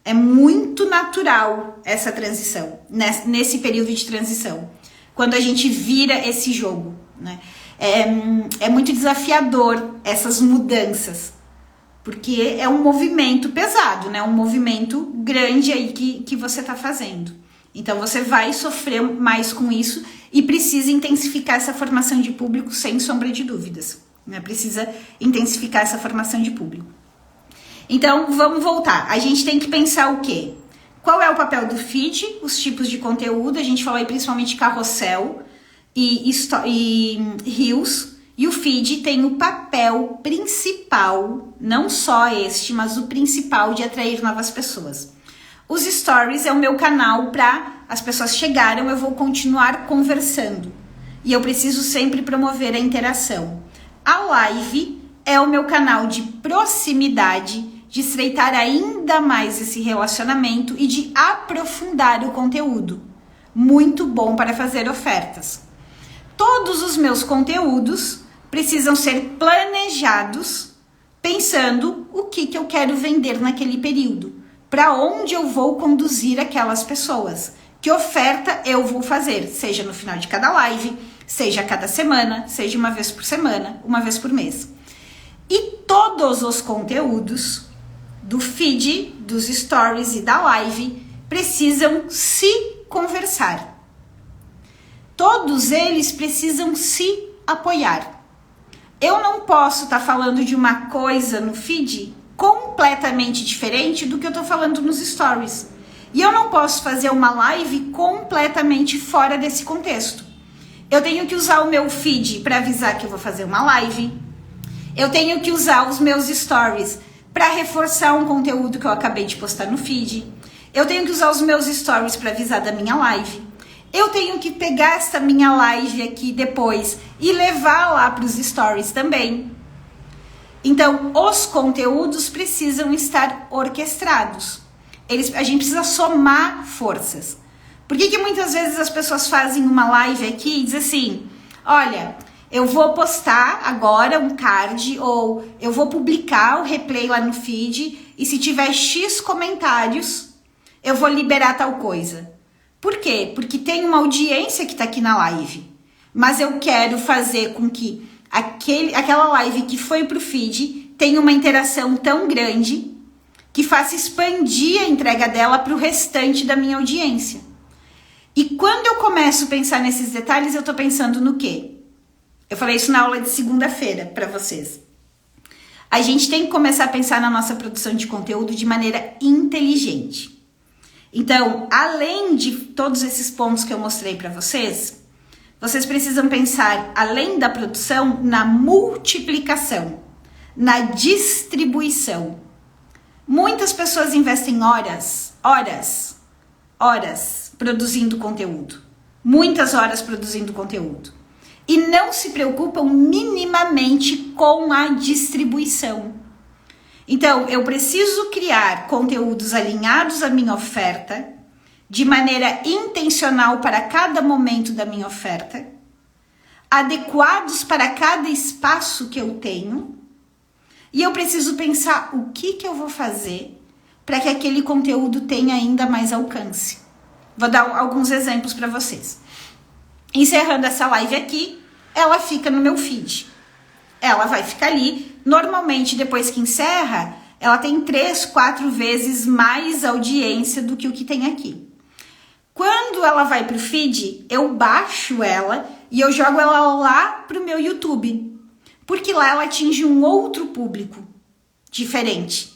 S1: É muito natural essa transição, nesse período de transição. Quando a gente vira esse jogo, né? É muito desafiador essas mudanças, porque é um movimento pesado, né? Um movimento grande aí que você está fazendo. Então você vai sofrer mais com isso e precisa intensificar essa formação de público sem sombra de dúvidas, né? Precisa intensificar essa formação de público. Então vamos voltar. A gente tem que pensar o quê? Qual é o papel do feed, os tipos de conteúdo, a gente falou aí principalmente carrossel e reels, e o feed tem o papel principal, não só este, mas o principal de atrair novas pessoas. Os stories é o meu canal para as pessoas chegaram, eu vou continuar conversando e eu preciso sempre promover a interação. A live é o meu canal de proximidade, de estreitar ainda mais esse relacionamento e de aprofundar o conteúdo. Muito bom para fazer ofertas. Todos os meus conteúdos precisam ser planejados pensando o que eu quero vender naquele período, para onde eu vou conduzir aquelas pessoas, que oferta eu vou fazer, seja no final de cada live, seja a cada semana, seja uma vez por semana, uma vez por mês. E todos os conteúdos do feed, dos stories e da live precisam se conversar. Todos eles precisam se apoiar. Eu não posso estar falando de uma coisa no feed completamente diferente do que eu estou falando nos stories. E eu não posso fazer uma live completamente fora desse contexto. Eu tenho que usar o meu feed para avisar que eu vou fazer uma live. Eu tenho que usar os meus stories para reforçar um conteúdo que eu acabei de postar no feed. Eu tenho que usar os meus stories para avisar da minha live. Eu tenho que pegar essa minha live aqui depois e levar lá para os stories também. Então, os conteúdos precisam estar orquestrados. A gente precisa somar forças. Por que muitas vezes as pessoas fazem uma live aqui e dizem assim, olha, eu vou postar agora um card ou eu vou publicar o replay lá no feed e se tiver X comentários, eu vou liberar tal coisa. Por quê? Porque tem uma audiência que está aqui na live, mas eu quero fazer com que aquela live que foi para o feed tenha uma interação tão grande que faça expandir a entrega dela para o restante da minha audiência. E quando eu começo a pensar nesses detalhes, eu estou pensando no quê? Eu falei isso na aula de segunda-feira para vocês. A gente tem que começar a pensar na nossa produção de conteúdo de maneira inteligente. Então, além de todos esses pontos que eu mostrei para vocês, vocês precisam pensar, além da produção, na multiplicação, na distribuição. Muitas pessoas investem horas produzindo conteúdo. Muitas horas produzindo conteúdo. e não se preocupam minimamente com a distribuição. Então, eu preciso criar conteúdos alinhados à minha oferta, de maneira intencional para cada momento da minha oferta, adequados para cada espaço que eu tenho, e eu preciso pensar o que eu vou fazer para que aquele conteúdo tenha ainda mais alcance. Vou dar alguns exemplos para vocês. Encerrando essa live aqui, ela fica no meu feed. Ela vai ficar ali. Normalmente, depois que encerra, ela tem 3, 4 vezes mais audiência do que o que tem aqui. Quando ela vai para o feed, eu baixo ela e eu jogo ela lá para o meu YouTube. Porque lá ela atinge um outro público diferente.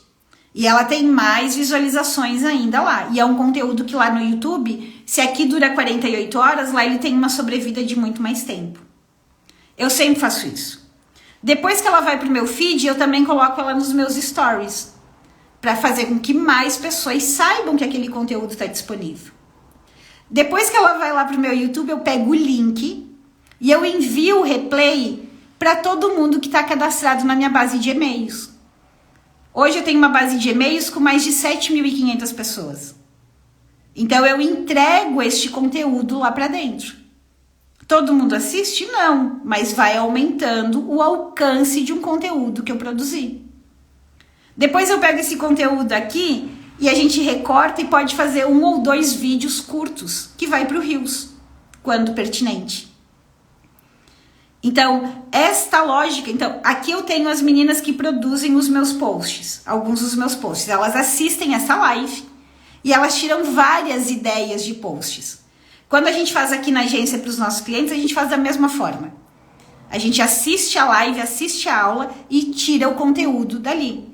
S1: E ela tem mais visualizações ainda lá. E é um conteúdo que lá no YouTube, se aqui dura 48 horas, lá ele tem uma sobrevida de muito mais tempo. Eu sempre faço isso. Depois que ela vai pro meu feed, eu também coloco ela nos meus stories. Para fazer com que mais pessoas saibam que aquele conteúdo está disponível. Depois que ela vai lá pro meu YouTube, eu pego o link e eu envio o replay para todo mundo que está cadastrado na minha base de e-mails. Hoje eu tenho uma base de e-mails com mais de 7.500 pessoas. Então eu entrego este conteúdo lá para dentro. Todo mundo assiste? Não, mas vai aumentando o alcance de um conteúdo que eu produzi. Depois eu pego esse conteúdo aqui e a gente recorta e pode fazer 1 ou 2 vídeos curtos que vai para o Reels, quando pertinente. Então, esta lógica... Então, aqui eu tenho as meninas que produzem os meus posts, alguns dos meus posts. Elas assistem essa live e elas tiram várias ideias de posts. Quando a gente faz aqui na agência para os nossos clientes, a gente faz da mesma forma. A gente assiste a live, assiste a aula e tira o conteúdo dali.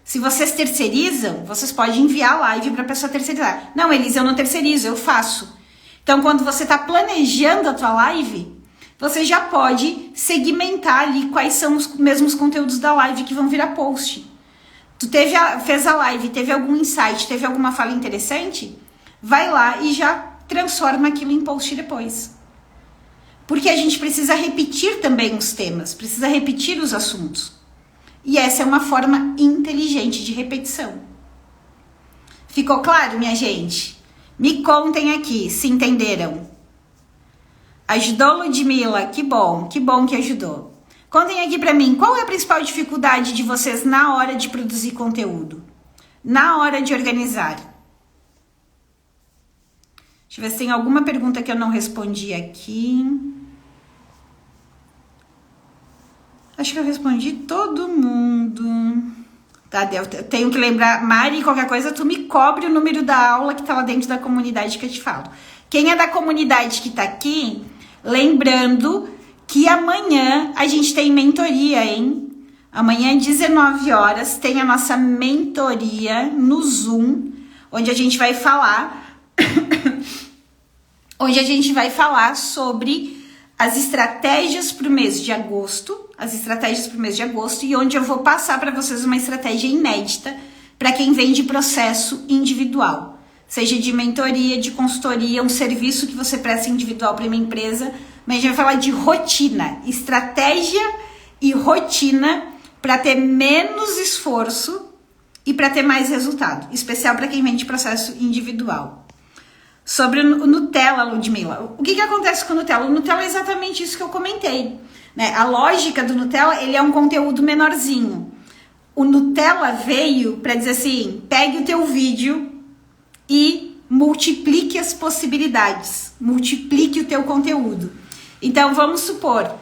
S1: Se vocês terceirizam, vocês podem enviar a live para a pessoa terceirizar. Não, Elisa, eu não terceirizo, eu faço. Então, quando você está planejando a tua live, você já pode segmentar ali quais são os mesmos conteúdos da live que vão virar post. Tu fez a live, teve algum insight, teve alguma fala interessante? Vai lá e já transforma aquilo em post depois. Porque a gente precisa repetir também os temas, precisa repetir os assuntos. E essa é uma forma inteligente de repetição. Ficou claro, minha gente? Me contem aqui, se entenderam. Ajudou, Ludmila? Que bom que ajudou. Contem aqui pra mim, qual é a principal dificuldade de vocês na hora de produzir conteúdo? Na hora de organizar? Deixa eu ver se tem alguma pergunta que eu não respondi aqui. Acho que eu respondi todo mundo. Tá, eu tenho que lembrar, Mari, qualquer coisa, tu me cobre o número da aula que tá lá dentro da comunidade que eu te falo. Quem é da comunidade que tá aqui, lembrando que amanhã a gente tem mentoria, hein? Amanhã, 19 horas, tem a nossa mentoria no Zoom, onde a gente vai falar... onde a gente vai falar sobre as estratégias para o mês de agosto, e onde eu vou passar para vocês uma estratégia inédita para quem vende processo individual, seja de mentoria, de consultoria, um serviço que você presta individual para uma empresa, mas a gente vai falar de rotina, estratégia e rotina para ter menos esforço e para ter mais resultado, especial para quem vende processo individual. Sobre o Nutella, Ludmila. O que acontece com o Nutella? O Nutella é exatamente isso que eu comentei, né? A lógica do Nutella, ele é um conteúdo menorzinho. O Nutella veio para dizer assim, pegue o teu vídeo e multiplique as possibilidades, multiplique o teu conteúdo. Então, vamos supor,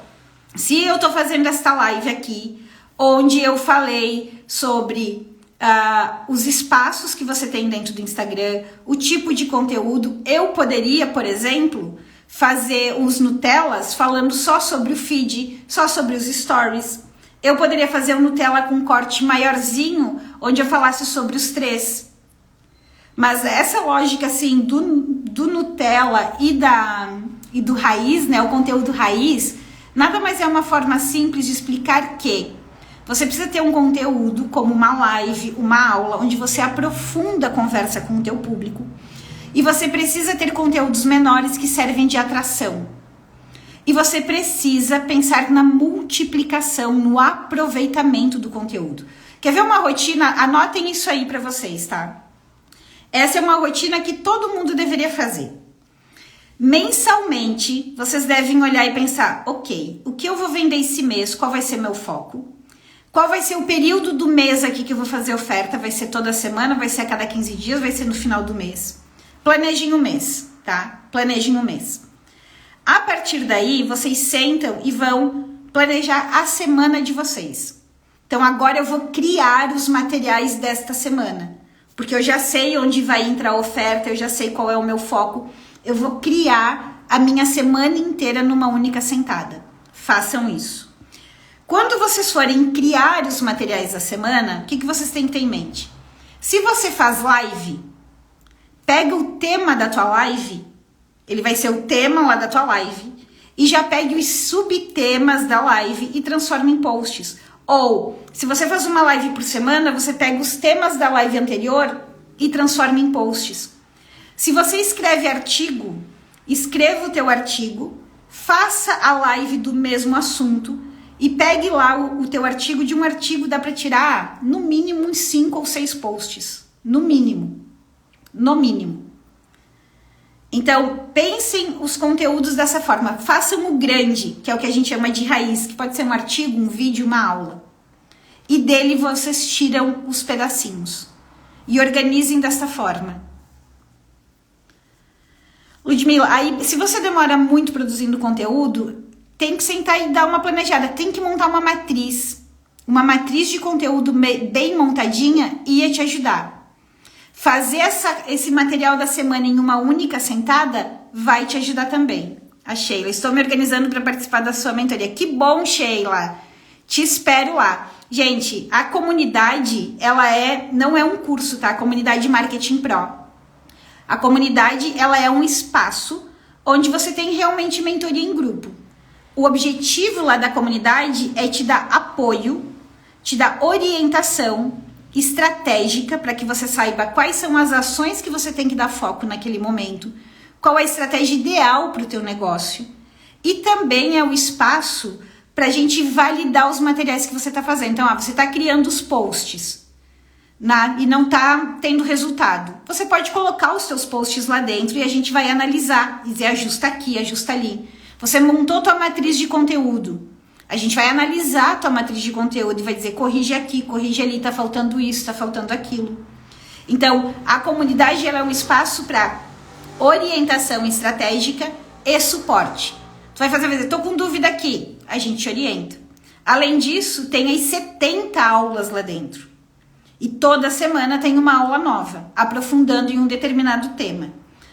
S1: se eu tô fazendo esta live aqui, onde eu falei sobre... os espaços que você tem dentro do Instagram, o tipo de conteúdo, eu poderia, por exemplo, fazer uns Nutellas falando só sobre o feed, só sobre os stories. Eu poderia fazer um Nutella com um corte maiorzinho, onde eu falasse sobre os 3. Mas essa lógica, assim, do Nutella e do raiz, né, o conteúdo raiz, nada mais é uma forma simples de explicar que você precisa ter um conteúdo como uma live, uma aula, onde você aprofunda a conversa com o teu público. E você precisa ter conteúdos menores que servem de atração. E você precisa pensar na multiplicação, no aproveitamento do conteúdo. Quer ver uma rotina? Anotem isso aí para vocês, tá? Essa é uma rotina que todo mundo deveria fazer. Mensalmente, vocês devem olhar e pensar, ok, o que eu vou vender esse mês? Qual vai ser meu foco? Qual vai ser o período do mês aqui que eu vou fazer oferta? Vai ser toda semana? Vai ser a cada 15 dias? Vai ser no final do mês? Planejem o mês, tá? Planejem o mês. A partir daí, vocês sentam e vão planejar a semana de vocês. Então, agora eu vou criar os materiais desta semana. Porque eu já sei onde vai entrar a oferta, eu já sei qual é o meu foco. Eu vou criar a minha semana inteira numa única sentada. Façam isso. Quando vocês forem criar os materiais da semana, o que vocês têm que ter em mente? Se você faz live, pega o tema da tua live, ele vai ser o tema lá da tua live, e já pegue os subtemas da live e transforma em posts. Ou, se você faz uma live por semana, você pega os temas da live anterior e transforma em posts. Se você escreve artigo, escreva o teu artigo, faça a live do mesmo assunto e pegue lá o teu artigo. De um artigo dá para tirar no mínimo uns 5 ou 6 posts. No mínimo. No mínimo. Então, pensem os conteúdos dessa forma. Façam o grande, que é o que a gente chama de raiz, que pode ser um artigo, um vídeo, uma aula. E dele vocês tiram os pedacinhos. E organizem dessa forma. Ludmila, aí se você demora muito produzindo conteúdo, tem que sentar e dar uma planejada. Tem que montar uma matriz. Uma matriz de conteúdo bem montadinha ia te ajudar. Fazer esse material da semana em uma única sentada vai te ajudar também. A Sheila, estou me organizando para participar da sua mentoria. Que bom, Sheila. Te espero lá. Gente, a comunidade, não é um curso, tá? A comunidade Marketing Pro. A comunidade, ela é um espaço onde você tem realmente mentoria em grupo. O objetivo lá da comunidade é te dar apoio, te dar orientação estratégica para que você saiba quais são as ações que você tem que dar foco naquele momento, qual é a estratégia ideal para o teu negócio. E também é o espaço para a gente validar os materiais que você está fazendo. Então, você está criando os posts e não está tendo resultado. Você pode colocar os seus posts lá dentro e a gente vai analisar, dizer ajusta aqui, ajusta ali. Você montou tua matriz de conteúdo. A gente vai analisar a tua matriz de conteúdo e vai dizer corrige aqui, corrige ali, tá faltando isso, tá faltando aquilo. Então, a comunidade ela é um espaço para orientação estratégica e suporte. Tu vai fazer, tô com dúvida aqui, a gente te orienta. Além disso, tem as 70 aulas lá dentro. E toda semana tem uma aula nova, aprofundando em um determinado tema.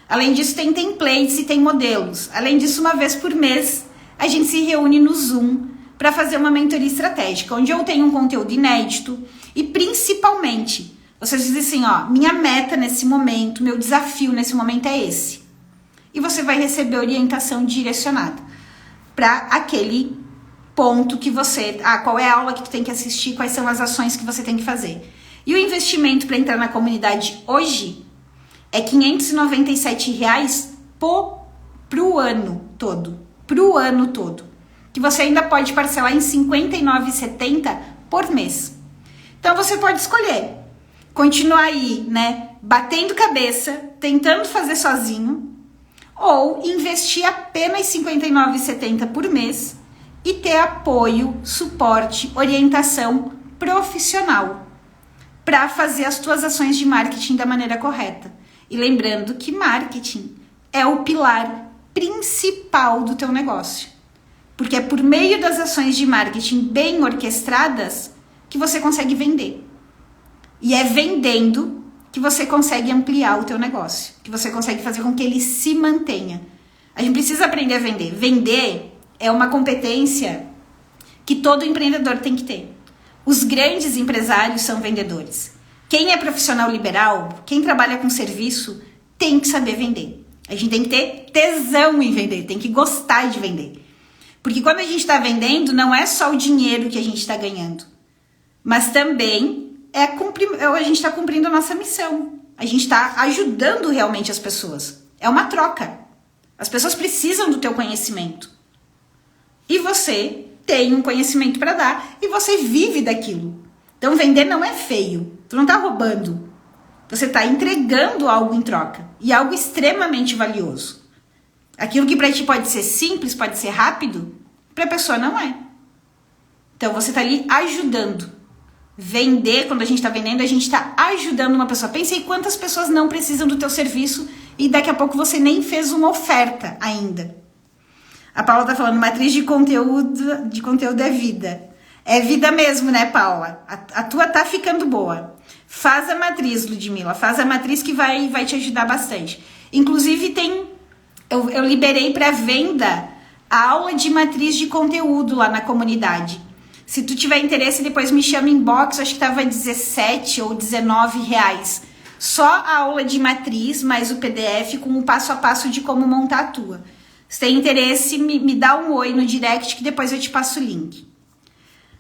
S1: Além disso, tem templates e tem modelos. Além disso, uma vez por mês, a gente se reúne no Zoom para fazer uma mentoria estratégica, onde eu tenho um conteúdo inédito e, principalmente, vocês dizem assim, ó, minha meta nesse momento, meu desafio nesse momento é esse. E você vai receber orientação direcionada para aquele ponto que você... qual é a aula que tu tem que assistir, quais são as ações que você tem que fazer. E o investimento para entrar na comunidade hoje é R$ 597 pro ano todo. Pro ano todo. Que você ainda pode parcelar em R$ 59,70 por mês. Então você pode escolher. Continuar aí, né? Batendo cabeça, tentando fazer sozinho. Ou investir apenas R$ 59,70 por mês e ter apoio, suporte, orientação profissional para fazer as tuas ações de marketing da maneira correta. E lembrando que marketing é o pilar principal do teu negócio. Porque é por meio das ações de marketing bem orquestradas que você consegue vender. E é vendendo que você consegue ampliar o teu negócio, que você consegue fazer com que ele se mantenha. A gente precisa aprender a vender. Vender é uma competência que todo empreendedor tem que ter. Os grandes empresários são vendedores. Quem é profissional liberal, quem trabalha com serviço, tem que saber vender. A gente tem que ter tesão em vender, tem que gostar de vender. Porque quando a gente está vendendo, não é só o dinheiro que a gente está ganhando, mas também a gente está cumprindo a nossa missão. A gente está ajudando realmente as pessoas. É uma troca. As pessoas precisam do teu conhecimento. E você tem um conhecimento para dar e você vive daquilo. Então vender não é feio. Tu não tá roubando. Você tá entregando algo em troca. E algo extremamente valioso. Aquilo que para ti pode ser simples, pode ser rápido, para a pessoa não é. Então você tá ali ajudando. Vender, quando a gente tá vendendo, a gente tá ajudando uma pessoa. Pensa aí quantas pessoas não precisam do teu serviço e daqui a pouco você nem fez uma oferta ainda. A Paula tá falando, matriz de conteúdo é vida. É vida mesmo, né, Paula? A tua tá ficando boa. Faz a matriz, Ludmila. Faz a matriz que vai te ajudar bastante. Inclusive, eu liberei para venda a aula de matriz de conteúdo lá na comunidade. Se tu tiver interesse, depois me chama inbox. Acho que tava 17 ou 19 reais. Só a aula de matriz, mais o PDF com o passo a passo de como montar a tua. Se tem interesse, me dá um oi no direct que depois eu te passo o link.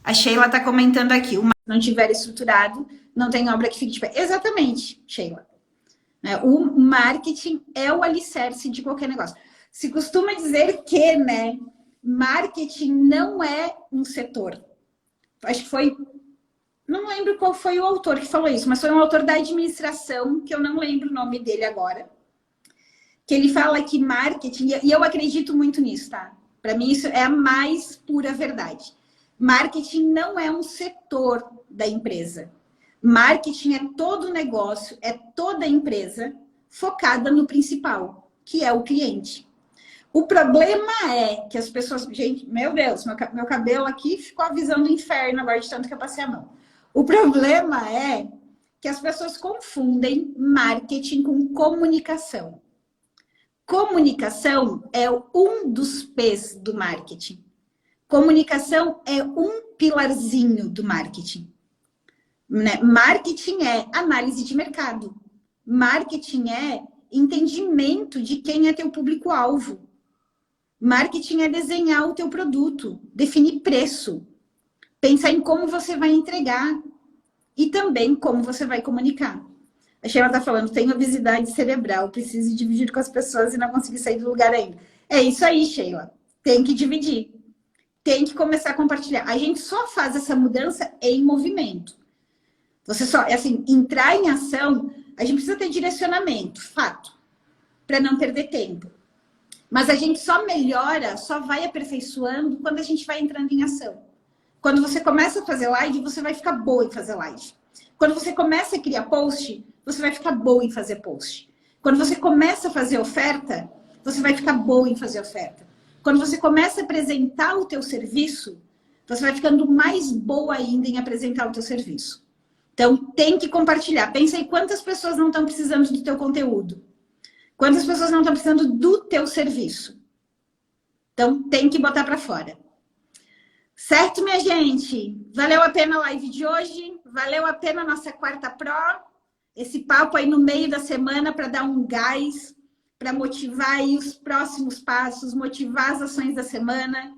S1: A Sheila tá comentando aqui, se não tiver estruturado, não tem obra que fique de pé. Exatamente, Sheila. O marketing é o alicerce de qualquer negócio. Se costuma dizer que, né, marketing não é um setor. Acho que foi, não lembro qual foi o autor que falou isso, mas foi um autor da administração, que eu não lembro o nome dele agora, que ele fala que marketing, e eu acredito muito nisso, tá? Para mim isso é a mais pura verdade. Marketing não é um setor da empresa. Marketing é todo o negócio, é toda a empresa focada no principal, que é o cliente. O problema é que as pessoas... Gente, meu Deus, meu cabelo aqui ficou a visão do inferno agora de tanto que eu passei a mão. O problema é que as pessoas confundem marketing com comunicação. Comunicação é um dos P's do marketing. Comunicação é um pilarzinho do marketing. Marketing é análise de mercado. Marketing é entendimento de quem é teu público-alvo. Marketing é desenhar o teu produto, definir preço, pensar em como você vai entregar e também como você vai comunicar. A Sheila tá falando, tenho obesidade cerebral, preciso dividir com as pessoas e não consegui sair do lugar ainda. É isso aí, Sheila. Tem que dividir. Tem que começar a compartilhar. A gente só faz essa mudança em movimento. Você só, assim, entrar em ação, a gente precisa ter direcionamento, fato, para não perder tempo. Mas a gente só melhora, só vai aperfeiçoando quando a gente vai entrando em ação. Quando você começa a fazer live, você vai ficar boa em fazer live. Quando você começa a criar post, você vai ficar boa em fazer post. Quando você começa a fazer oferta, você vai ficar boa em fazer oferta. Quando você começa a apresentar o teu serviço, você vai ficando mais boa ainda em apresentar o teu serviço. Então, tem que compartilhar. Pensa aí quantas pessoas não estão precisando do teu conteúdo. Quantas pessoas não estão precisando do teu serviço. Então, tem que botar para fora. Certo, minha gente? Valeu a pena a live de hoje? Valeu a pena a nossa quarta Pro? Esse papo aí no meio da semana para dar um gás, para motivar aí os próximos passos, motivar as ações da semana.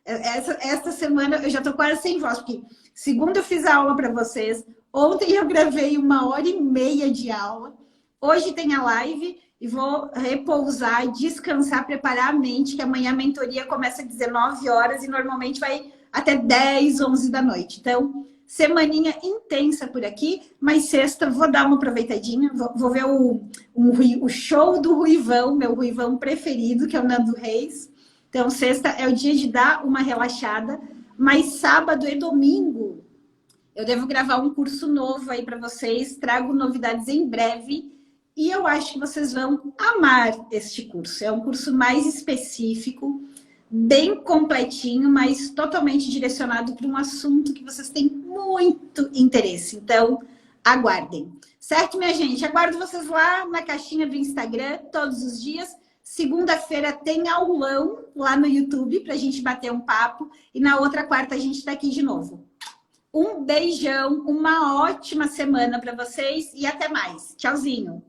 S1: Esta semana eu já tô quase sem voz, porque segunda eu fiz a aula para vocês, ontem eu gravei 1h30 de aula, hoje tem a live e vou repousar, descansar, preparar a mente, que amanhã a mentoria começa às 19 horas e normalmente vai até 10, 11 da noite. Então, semaninha intensa por aqui, mas sexta vou dar uma aproveitadinha, vou ver o show do Ruivão, meu Ruivão preferido, que é o Nando Reis. Então, sexta é o dia de dar uma relaxada, mas sábado e domingo eu devo gravar um curso novo aí para vocês, trago novidades em breve e eu acho que vocês vão amar este curso. É um curso mais específico, bem completinho, mas totalmente direcionado para um assunto que vocês têm muito interesse. Então, aguardem. Certo, minha gente? Aguardo vocês lá na caixinha do Instagram todos os dias. Segunda-feira tem aulão lá no YouTube para a gente bater um papo. E na outra quarta a gente está aqui de novo. Um beijão, uma ótima semana para vocês e até mais. Tchauzinho!